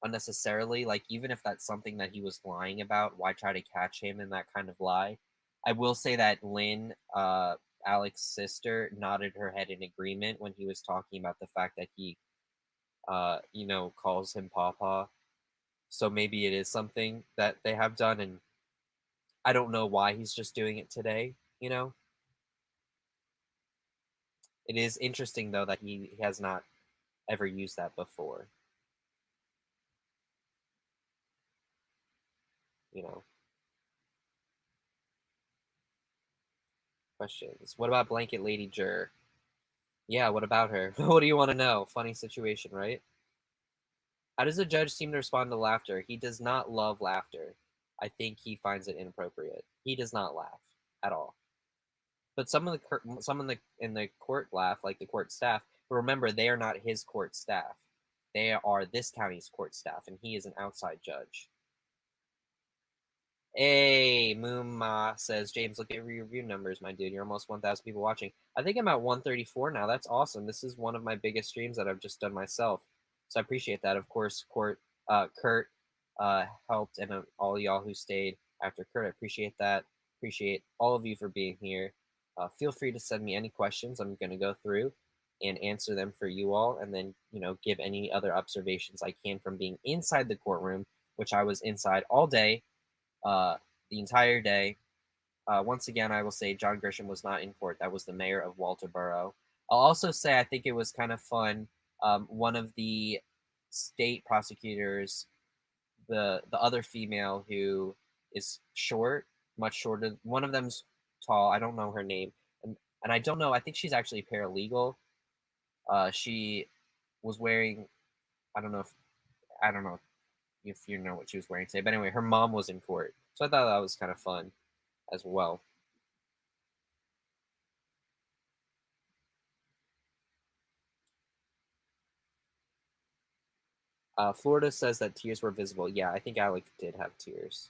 unnecessarily. Like, even if that's something that he was lying about, why try to catch him in that kind of lie? I will say that Lynn, Alex's sister, nodded her head in agreement when he was talking about the fact that he, calls him Pawpaw. So maybe it is something that they have done, and I don't know why he's just doing it today. It is interesting though that he has not ever used that before. You know, questions. What about Blanket Lady Jur? Yeah, what about her? What do you want to know? Funny situation, right? How does the judge seem to respond to laughter? He does not love laughter. I think he finds it inappropriate. He does not laugh at all. But some in the court laugh, like the court staff. But remember, they are not his court staff. They are this county's court staff, and he is an outside judge. Hey, Mooma says, James, look at your review numbers, my dude. You're almost 1,000 people watching. I think I'm at 134 now. That's awesome. This is one of my biggest streams that I've just done myself. So I appreciate that. Of course, Kurt helped, and all y'all who stayed after Kurt, I appreciate that. Appreciate all of you for being here. Feel free to send me any questions. I'm going to go through and answer them for you all, and then, give any other observations I can from being inside the courtroom, which I was inside all day, uh, the entire day. Once again, I will say John Grisham was not in court. That was the mayor of Walterboro. I'll also say I think it was kind of fun. One of the state prosecutors, the other female who is short, much shorter. One of them's tall. I don't know her name, and I don't know. I think she's actually paralegal. She was wearing. I don't know if you know what she was wearing today. But anyway, her mom was in court, so I thought that was kind of fun as well. Florida says that tears were visible. Yeah, I think Alex did have tears.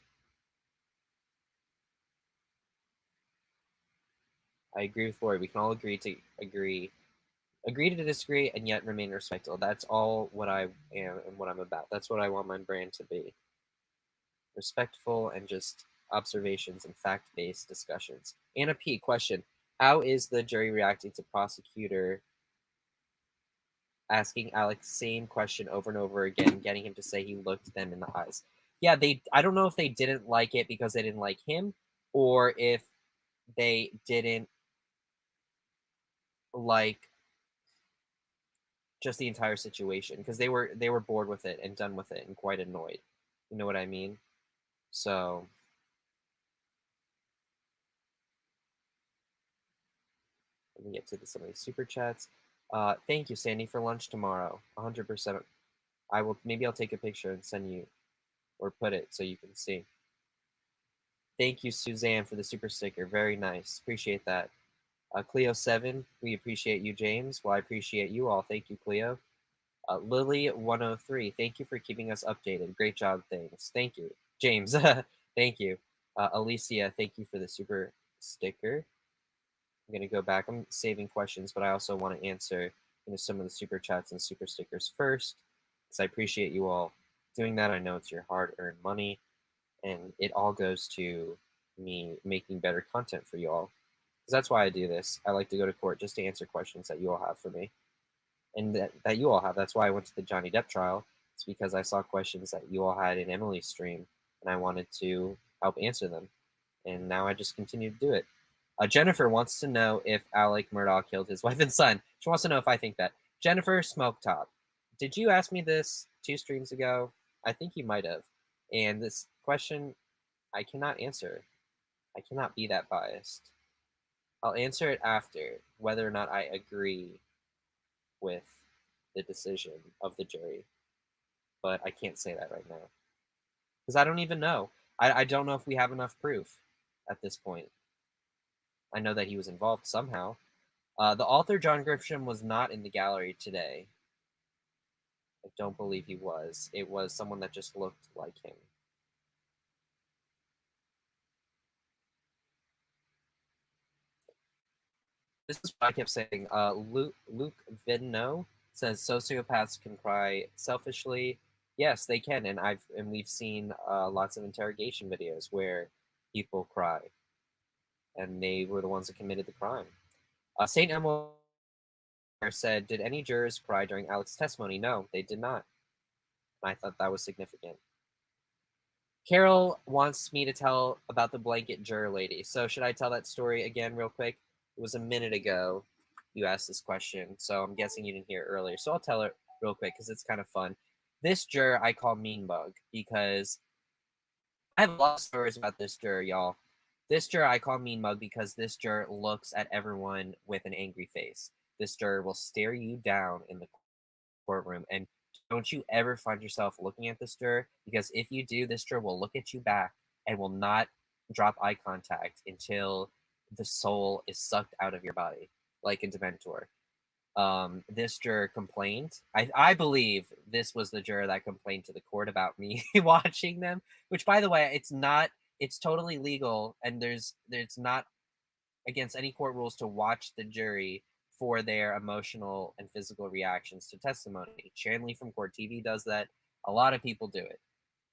I agree with Florida. We can all agree to disagree, and yet remain respectful. That's all what I am and what I'm about. That's what I want my brand to be: respectful and just observations and fact-based discussions. Anna P. Question: how is the jury reacting to prosecutor asking Alex same question over and over again, getting him to say he looked them in the eyes? Yeah, I don't know if they didn't like it because they didn't like him, or if they didn't like just the entire situation, because they were bored with it and done with it and quite annoyed. You know what I mean? So let me get to some of these super chats. Thank you, Sandy, for lunch tomorrow. 100%. Maybe I'll take a picture and send you, or put it so you can see. Thank you, Suzanne, for the super sticker. Very nice. Appreciate that. Cleo7, we appreciate you, James. Well, I appreciate you all. Thank you, Cleo. Lily103, thank you for keeping us updated. Great job, things. Thank you. James, thank you. Alicia, thank you for the super sticker. I'm going to go back. I'm saving questions, but I also want to answer some of the super chats and super stickers first, because I appreciate you all doing that. I know it's your hard-earned money, and it all goes to me making better content for you all. Because that's why I do this. I like to go to court just to answer questions that you all have for me, and that you all have. That's why I went to the Johnny Depp trial. It's because I saw questions that you all had in Emily's stream, and I wanted to help answer them. And now I just continue to do it. Jennifer wants to know if Alex Murdaugh killed his wife and son. She wants to know if I think that. Jennifer Smoketop, did you ask me this 2 streams ago? I think you might have. And this question, I cannot answer. I cannot be that biased. I'll answer it after, whether or not I agree with the decision of the jury, but I can't say that right now because I don't even know. I don't know if we have enough proof at this point. I know that he was involved somehow. The author, John Grisham, was not in the gallery today. I don't believe he was. It was someone that just looked like him. This is what I kept saying. Luke Vidno says sociopaths can cry selfishly. Yes, they can, and we've seen lots of interrogation videos where people cry, and they were the ones that committed the crime. Saint Emily said, "Did any jurors cry during Alex's testimony?" No, they did not. And I thought that was significant. Carol wants me to tell about the blanket juror lady. So should I tell that story again real quick? It was a minute ago you asked this question, so I'm guessing you didn't hear it earlier. So I'll tell it real quick because it's kind of fun. This juror I call Mean Bug because I have a lot of stories about this juror, y'all. This juror I call Mean Mug because this juror looks at everyone with an angry face. This juror will stare you down in the courtroom, and don't you ever find yourself looking at this juror, because if you do, this juror will look at you back and will not drop eye contact until the soul is sucked out of your body, like a Dementor. This juror complained. I believe this was the juror that complained to the court about me watching them, which, by the way, it's not, it's totally legal, and there's not against any court rules to watch the jury for their emotional and physical reactions to testimony. Chanley from Court TV does that. A lot of people do it.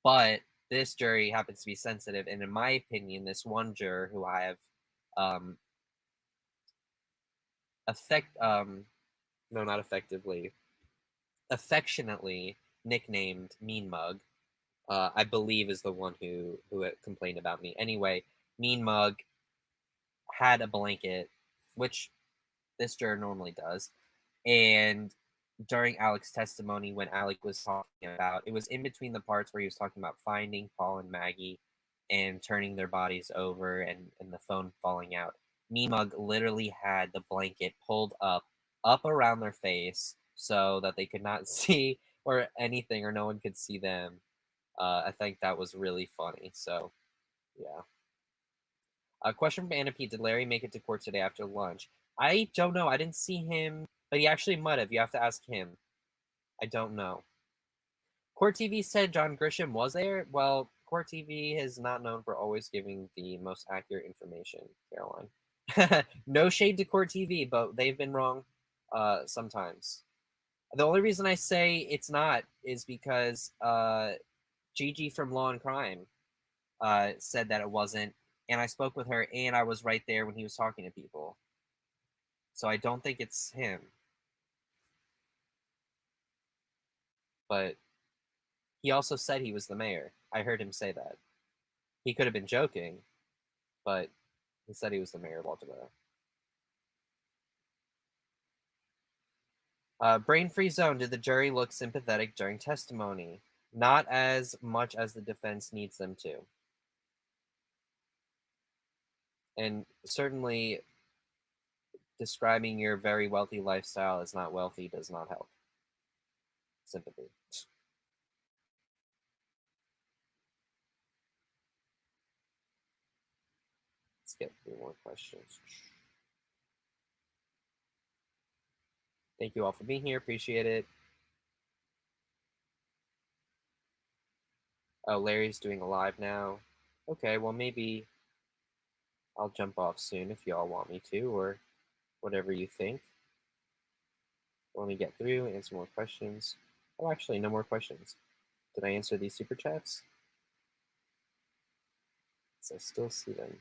But this jury happens to be sensitive. And in my opinion, this one juror who I have um, no, not effectively, affectionately nicknamed Mean Mug, I believe is the one who complained about me. Anyway, Mean Mug had a blanket, which this juror normally does. And during Alex's testimony, when Alec was talking about, it was in between the parts where he was talking about finding Paul and Maggie and turning their bodies over, and the phone falling out. Mean Mug literally had the blanket pulled up around their face so that they could not see or anything, or no one could see them. I think that was really funny. So, yeah. A question from Anna P. Did Larry make it to court today after lunch? I don't know. I didn't see him, but he actually might have. You have to ask him. I don't know. Court TV said John Grisham was there. Well, Court TV is not known for always giving the most accurate information, Caroline. No shade to Court TV, but they've been wrong sometimes. The only reason I say it's not is because Gigi from Law and Crime said that it wasn't, and I spoke with her, and I was right there when he was talking to people. So I don't think it's him. But he also said he was the mayor. I heard him say that. He could have been joking, but he said he was the mayor of Baltimore. Brain free zone. Did the jury look sympathetic during testimony? Not as much as the defense needs them to. And certainly describing your very wealthy lifestyle as not wealthy does not help sympathy. Let's get 3 more questions. Thank you all for being here. Appreciate it. Oh, Larry's doing a live now. Okay, well, maybe I'll jump off soon if y'all want me to, or whatever you think. Let me get through, answer more questions. Oh, actually, no more questions. Did I answer these super chats? I still see them.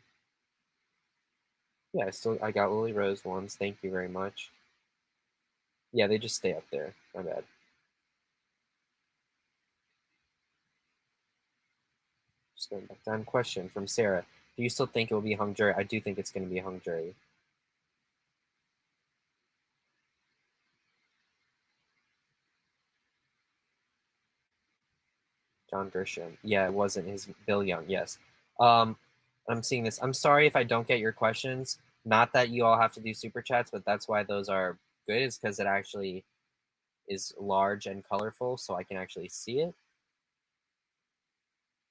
Yeah, I got Lily Rose ones. Thank you very much. Yeah, they just stay up there. My bad. Just going back down. Question from Sarah. Do you still think it will be a hung jury? I do think it's going to be a hung jury. John Grisham. Yeah, it wasn't his Bill Young. Yes. I'm seeing this. I'm sorry if I don't get your questions. Not that you all have to do super chats, but that's why those are good, is because it actually is large and colorful, so I can actually see it.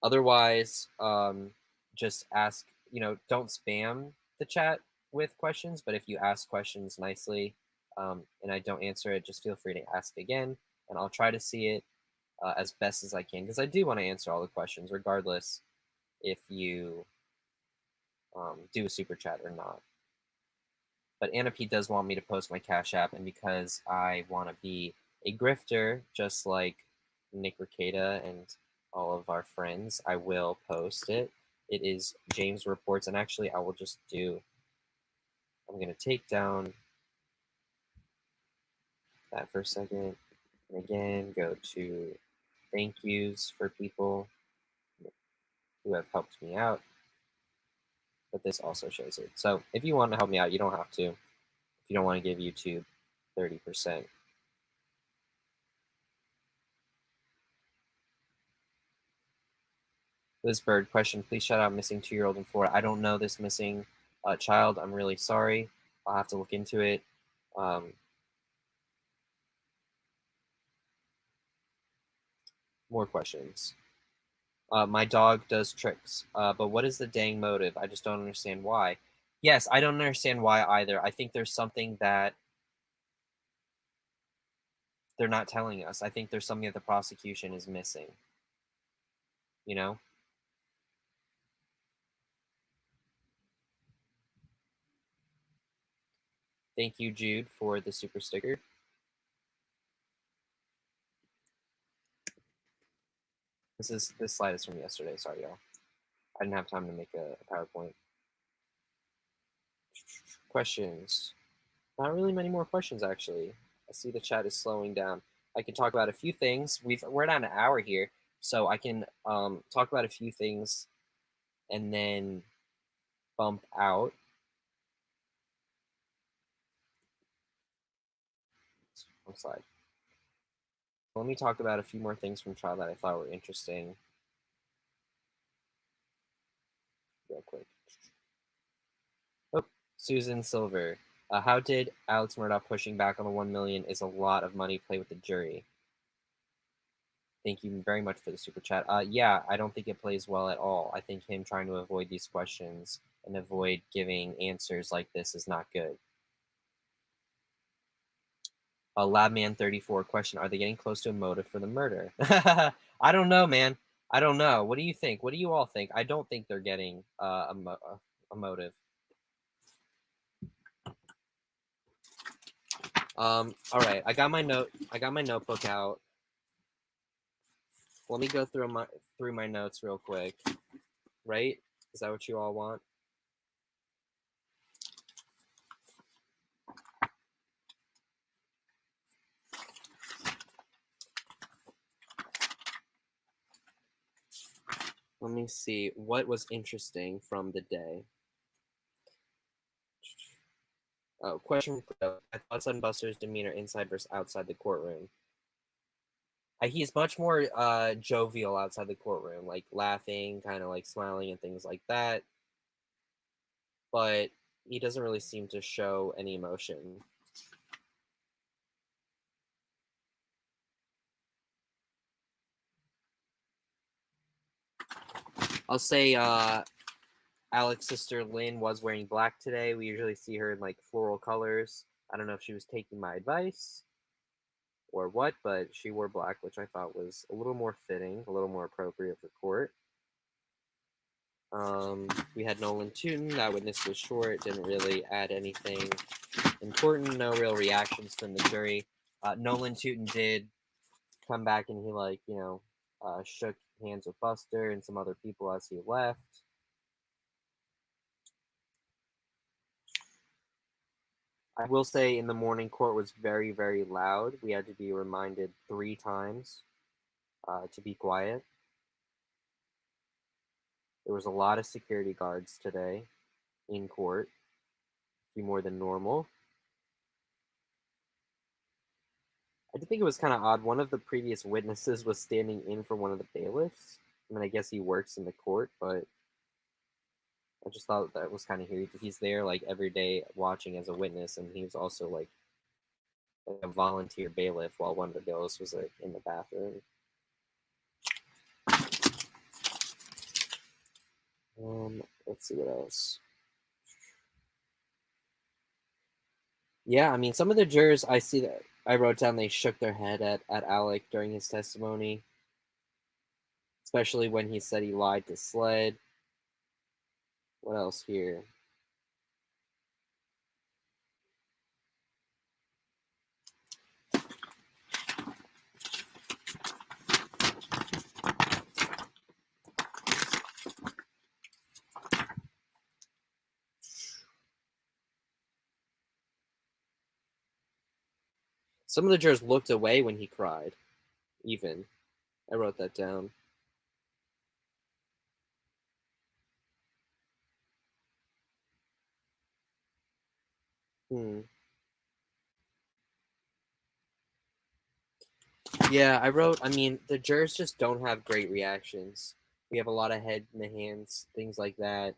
Otherwise, just ask, don't spam the chat with questions, but if you ask questions nicely and I don't answer it, just feel free to ask again, and I'll try to see it as best as I can, because I do want to answer all the questions, regardless if you do a super chat or not. But Anna P does want me to post my Cash App, and because I want to be a grifter, just like Nick Ricada and all of our friends, I will post it. It is James Reports, and actually I will just do, I'm going to take down that for a second, and again, go to thank yous for people who have helped me out, but this also shows it. So if you want to help me out, you don't have to. If you don't want to give YouTube 30%. Liz Bird, question, please shout out missing 2-year-old in Florida. I don't know this missing child. I'm really sorry. I'll have to look into it. More questions. My dog does tricks, but what is the dang motive? I just don't understand why. Yes, I don't understand why either. I think there's something that they're not telling us. I think there's something that the prosecution is missing. You know? Thank you, Jude, for the super sticker. This slide is from yesterday. Sorry, y'all. I didn't have time to make a PowerPoint. Questions. Not really many more questions, actually. I see the chat is slowing down. I can talk about a few things. We're at an hour here, so I can talk about a few things and then bump out. One slide. Let me talk about a few more things from trial that I thought were interesting. Real quick. Oh, Susan Silver. How did Alex Murdaugh pushing back on the 1 million is a lot of money play with the jury? Thank you very much for the super chat. Yeah, I don't think it plays well at all. I think him trying to avoid these questions and avoid giving answers like this is not good. Labman34 question, are they getting close to a motive for the murder? I don't know, man. I don't know. What do you think? What do you all think? I don't think they're getting a motive. All right, I got my notebook out. Let me go through my notes real quick. Right? Is that what you all want? Let me see what was interesting from the day. Oh, question. Thoughts on Buster's demeanor inside versus outside the courtroom? He's much more jovial outside the courtroom, like laughing, kind of like smiling and things like that. But he doesn't really seem to show any emotion. I'll say Alex's sister Lynn was wearing black today. We usually see her in like floral colors. I don't know if she was taking my advice or what, but she wore black, which I thought was a little more fitting, a little more appropriate for court. We had Nolan Tootin. That witness was short, didn't really add anything important. No real reactions from the jury. Nolan Tootin did come back and he shook hands with Buster and some other people as he left. I will say in the morning court was very, very loud. We had to be reminded 3 times to be quiet. There was a lot of security guards today in court, a few more than normal. I did think it was kind of odd. One of the previous witnesses was standing in for one of the bailiffs. I mean, I guess he works in the court, but I just thought that was kind of weird. He's there like every day watching as a witness, and he was also like a volunteer bailiff while one of the bailiffs was like in the bathroom. Let's see what else. Yeah, I mean, some of the jurors I see that I wrote down, they shook their head at Alec during his testimony, especially when he said he lied to SLED. What else here? Some of the jurors looked away when he cried, even. I wrote that down. Hmm. Yeah, I mean, the jurors just don't have great reactions. We have a lot of head in the hands, things like that.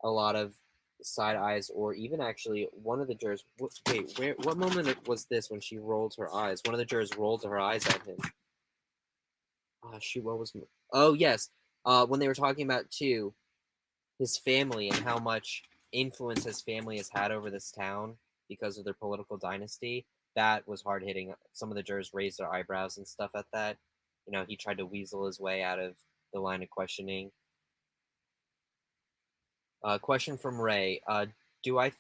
A lot of side eyes, or even actually one of the jurors. Wait, what moment was this when she rolled her eyes? One of the jurors rolled her eyes at him. Oh, shoot, what was. Oh, yes. When they were talking about, too, his family and how much influence his family has had over this town because of their political dynasty. That was hard hitting. Some of the jurors raised their eyebrows and stuff at that. He tried to weasel his way out of the line of questioning. Question from Ray: Do I?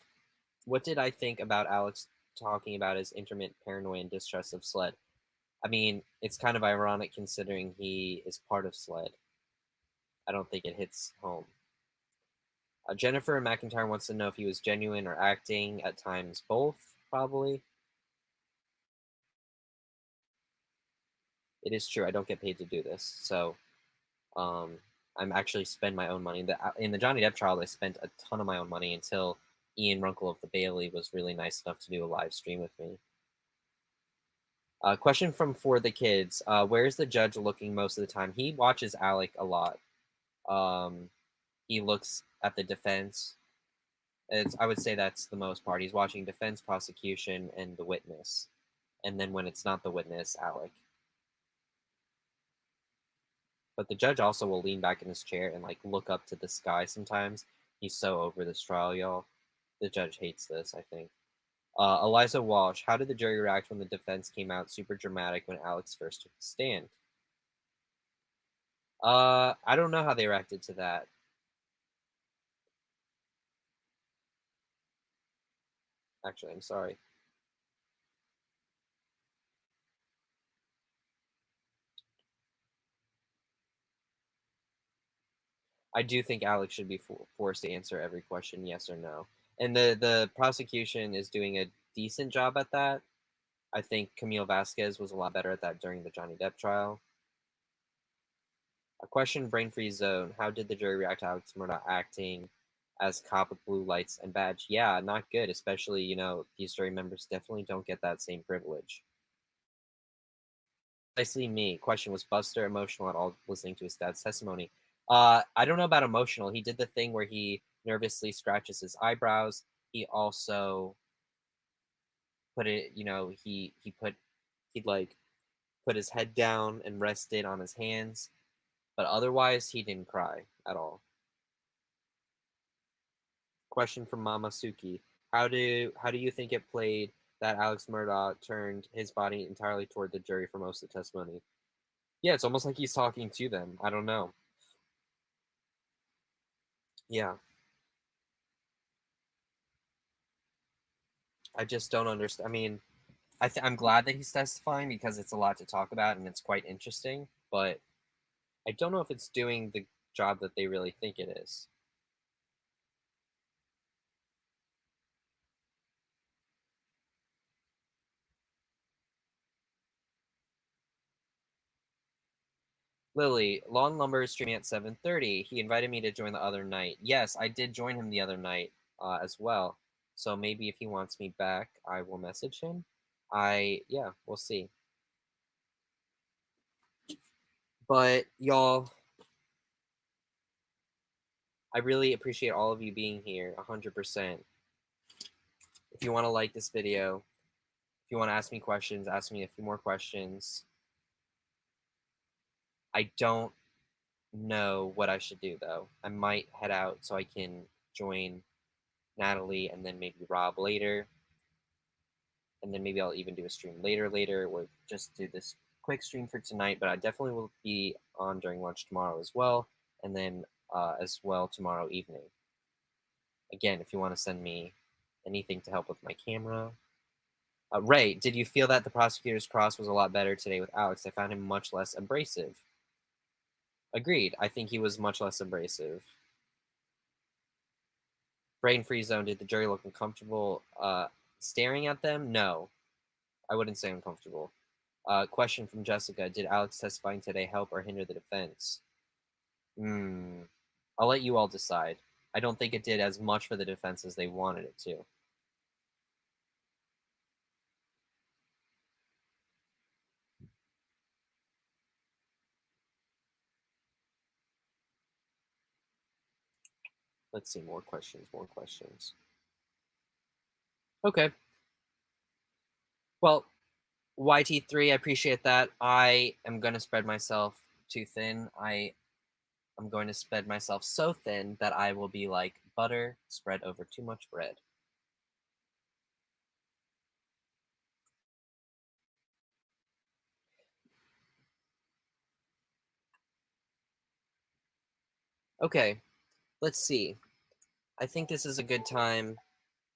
What did I think about Alex talking about his intermittent paranoia and distrust of Sled? I mean, it's kind of ironic considering he is part of Sled. I don't think it hits home. Jennifer McIntyre wants to know if he was genuine or acting, at times both, probably. It is true, I don't get paid to do this, so um, I'm actually spend my own money. In the Johnny Depp trial, I spent a ton of my own money until Ian Runkle of the Bailey was really nice enough to do a live stream with me. Question from For the Kids. Where's the judge looking most of the time? He watches Alec a lot. He looks at the defense. I would say that's the most part. He's watching defense, prosecution, and the witness. And then when it's not the witness, Alec. But the judge also will lean back in his chair and look up to the sky sometimes. He's so over this trial, y'all. The judge hates this, I think. Eliza Walsh, how did the jury react when the defense came out super dramatic when Alex first took the stand? I don't know how they reacted to that. Actually, I'm sorry. I do think Alex should be forced to answer every question, yes or no. And the prosecution is doing a decent job at that. I think Camille Vasquez was a lot better at that during the Johnny Depp trial. A question, Brain Freeze Zone. How did the jury react to Alex Murdaugh acting as cop with blue lights and badge? Yeah, not good. Especially, these jury members definitely don't get that same privilege. Precisely me. Question, was Buster emotional at all listening to his dad's testimony? I don't know about emotional. He did the thing where he nervously scratches his eyebrows. He also put it, he'd put his head down and rested on his hands, but otherwise he didn't cry at all. Question from Mama Suki. How do you think it played that Alex Murdaugh turned his body entirely toward the jury for most of the testimony? Yeah, it's almost like he's talking to them. I don't know. Yeah, I just don't understand. I mean, I'm glad that he's testifying because it's a lot to talk about and it's quite interesting, but I don't know if it's doing the job that they really think it is. Lily, Lawn Lumber is streaming at 7:30. He invited me to join the other night. Yes, I did join him the other night as well. So maybe if he wants me back, I will message him. Yeah, we'll see. But y'all, I really appreciate all of you being here, 100%. If you want to like this video, if you want to ask me questions, ask me a few more questions. I don't know what I should do though. I might head out so I can join Natalie and then maybe Rob later. And then maybe I'll even do a stream later, or just do this quick stream for tonight. But I definitely will be on during lunch tomorrow as well, and then as well tomorrow evening. Again, if you want to send me anything to help with my camera. Ray, did you feel that the prosecutor's cross was a lot better today with Alex? I found him much less abrasive. Agreed. I think he was much less abrasive. Brain freeze zone. Did the jury look uncomfortable staring at them? No. I wouldn't say uncomfortable. Question from Jessica: Did Alex testifying today help or hinder the defense? Hmm. I'll let you all decide. I don't think it did as much for the defense as they wanted it to. Let's see, more questions, more questions. Okay. Well, YT3, I appreciate that. I am going to spread myself too thin. I'm going to spread myself so thin that I will be like butter spread over too much bread. Okay, let's see. I think this is a good time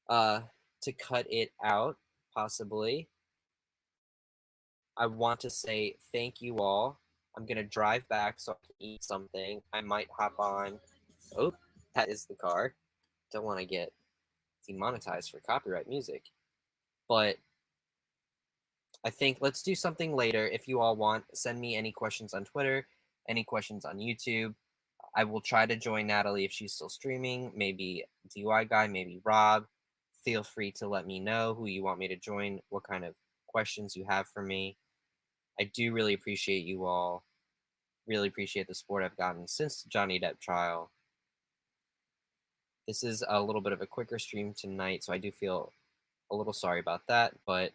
uh, to cut it out, possibly. I want to say thank you all. I'm going to drive back so I can eat something. I might hop on. Oh, that is the car. Don't want to get demonetized for copyright music. But I think let's do something later. If you all want, send me any questions on Twitter, any questions on YouTube. I will try to join Natalie if she's still streaming. Maybe DUI guy, maybe Rob. Feel free to let me know who you want me to join, what kind of questions you have for me. I do really appreciate you all. Really appreciate the support I've gotten since the Johnny Depp trial. This is a little bit of a quicker stream tonight, so I do feel a little sorry about that, but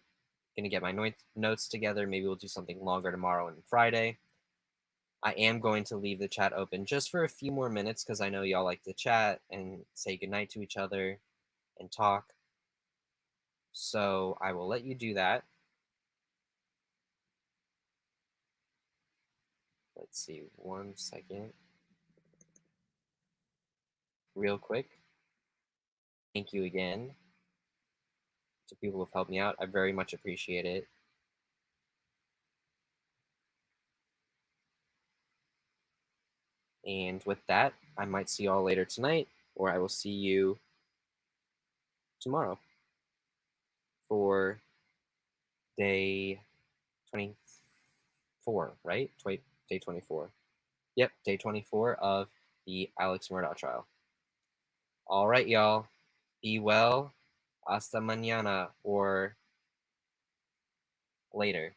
gonna get my notes together. Maybe we'll do something longer tomorrow and Friday. I am going to leave the chat open just for a few more minutes because I know y'all like to chat and say goodnight to each other and talk. So I will let you do that. Let's see, 1 second. Real quick. Thank you again to people who've helped me out. I very much appreciate it. And with that, I might see y'all later tonight, or I will see you tomorrow for day 24, right? Day 24. Yep, day 24 of the Alex Murdaugh trial. All right, y'all. Be well. Hasta mañana or later.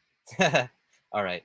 All right.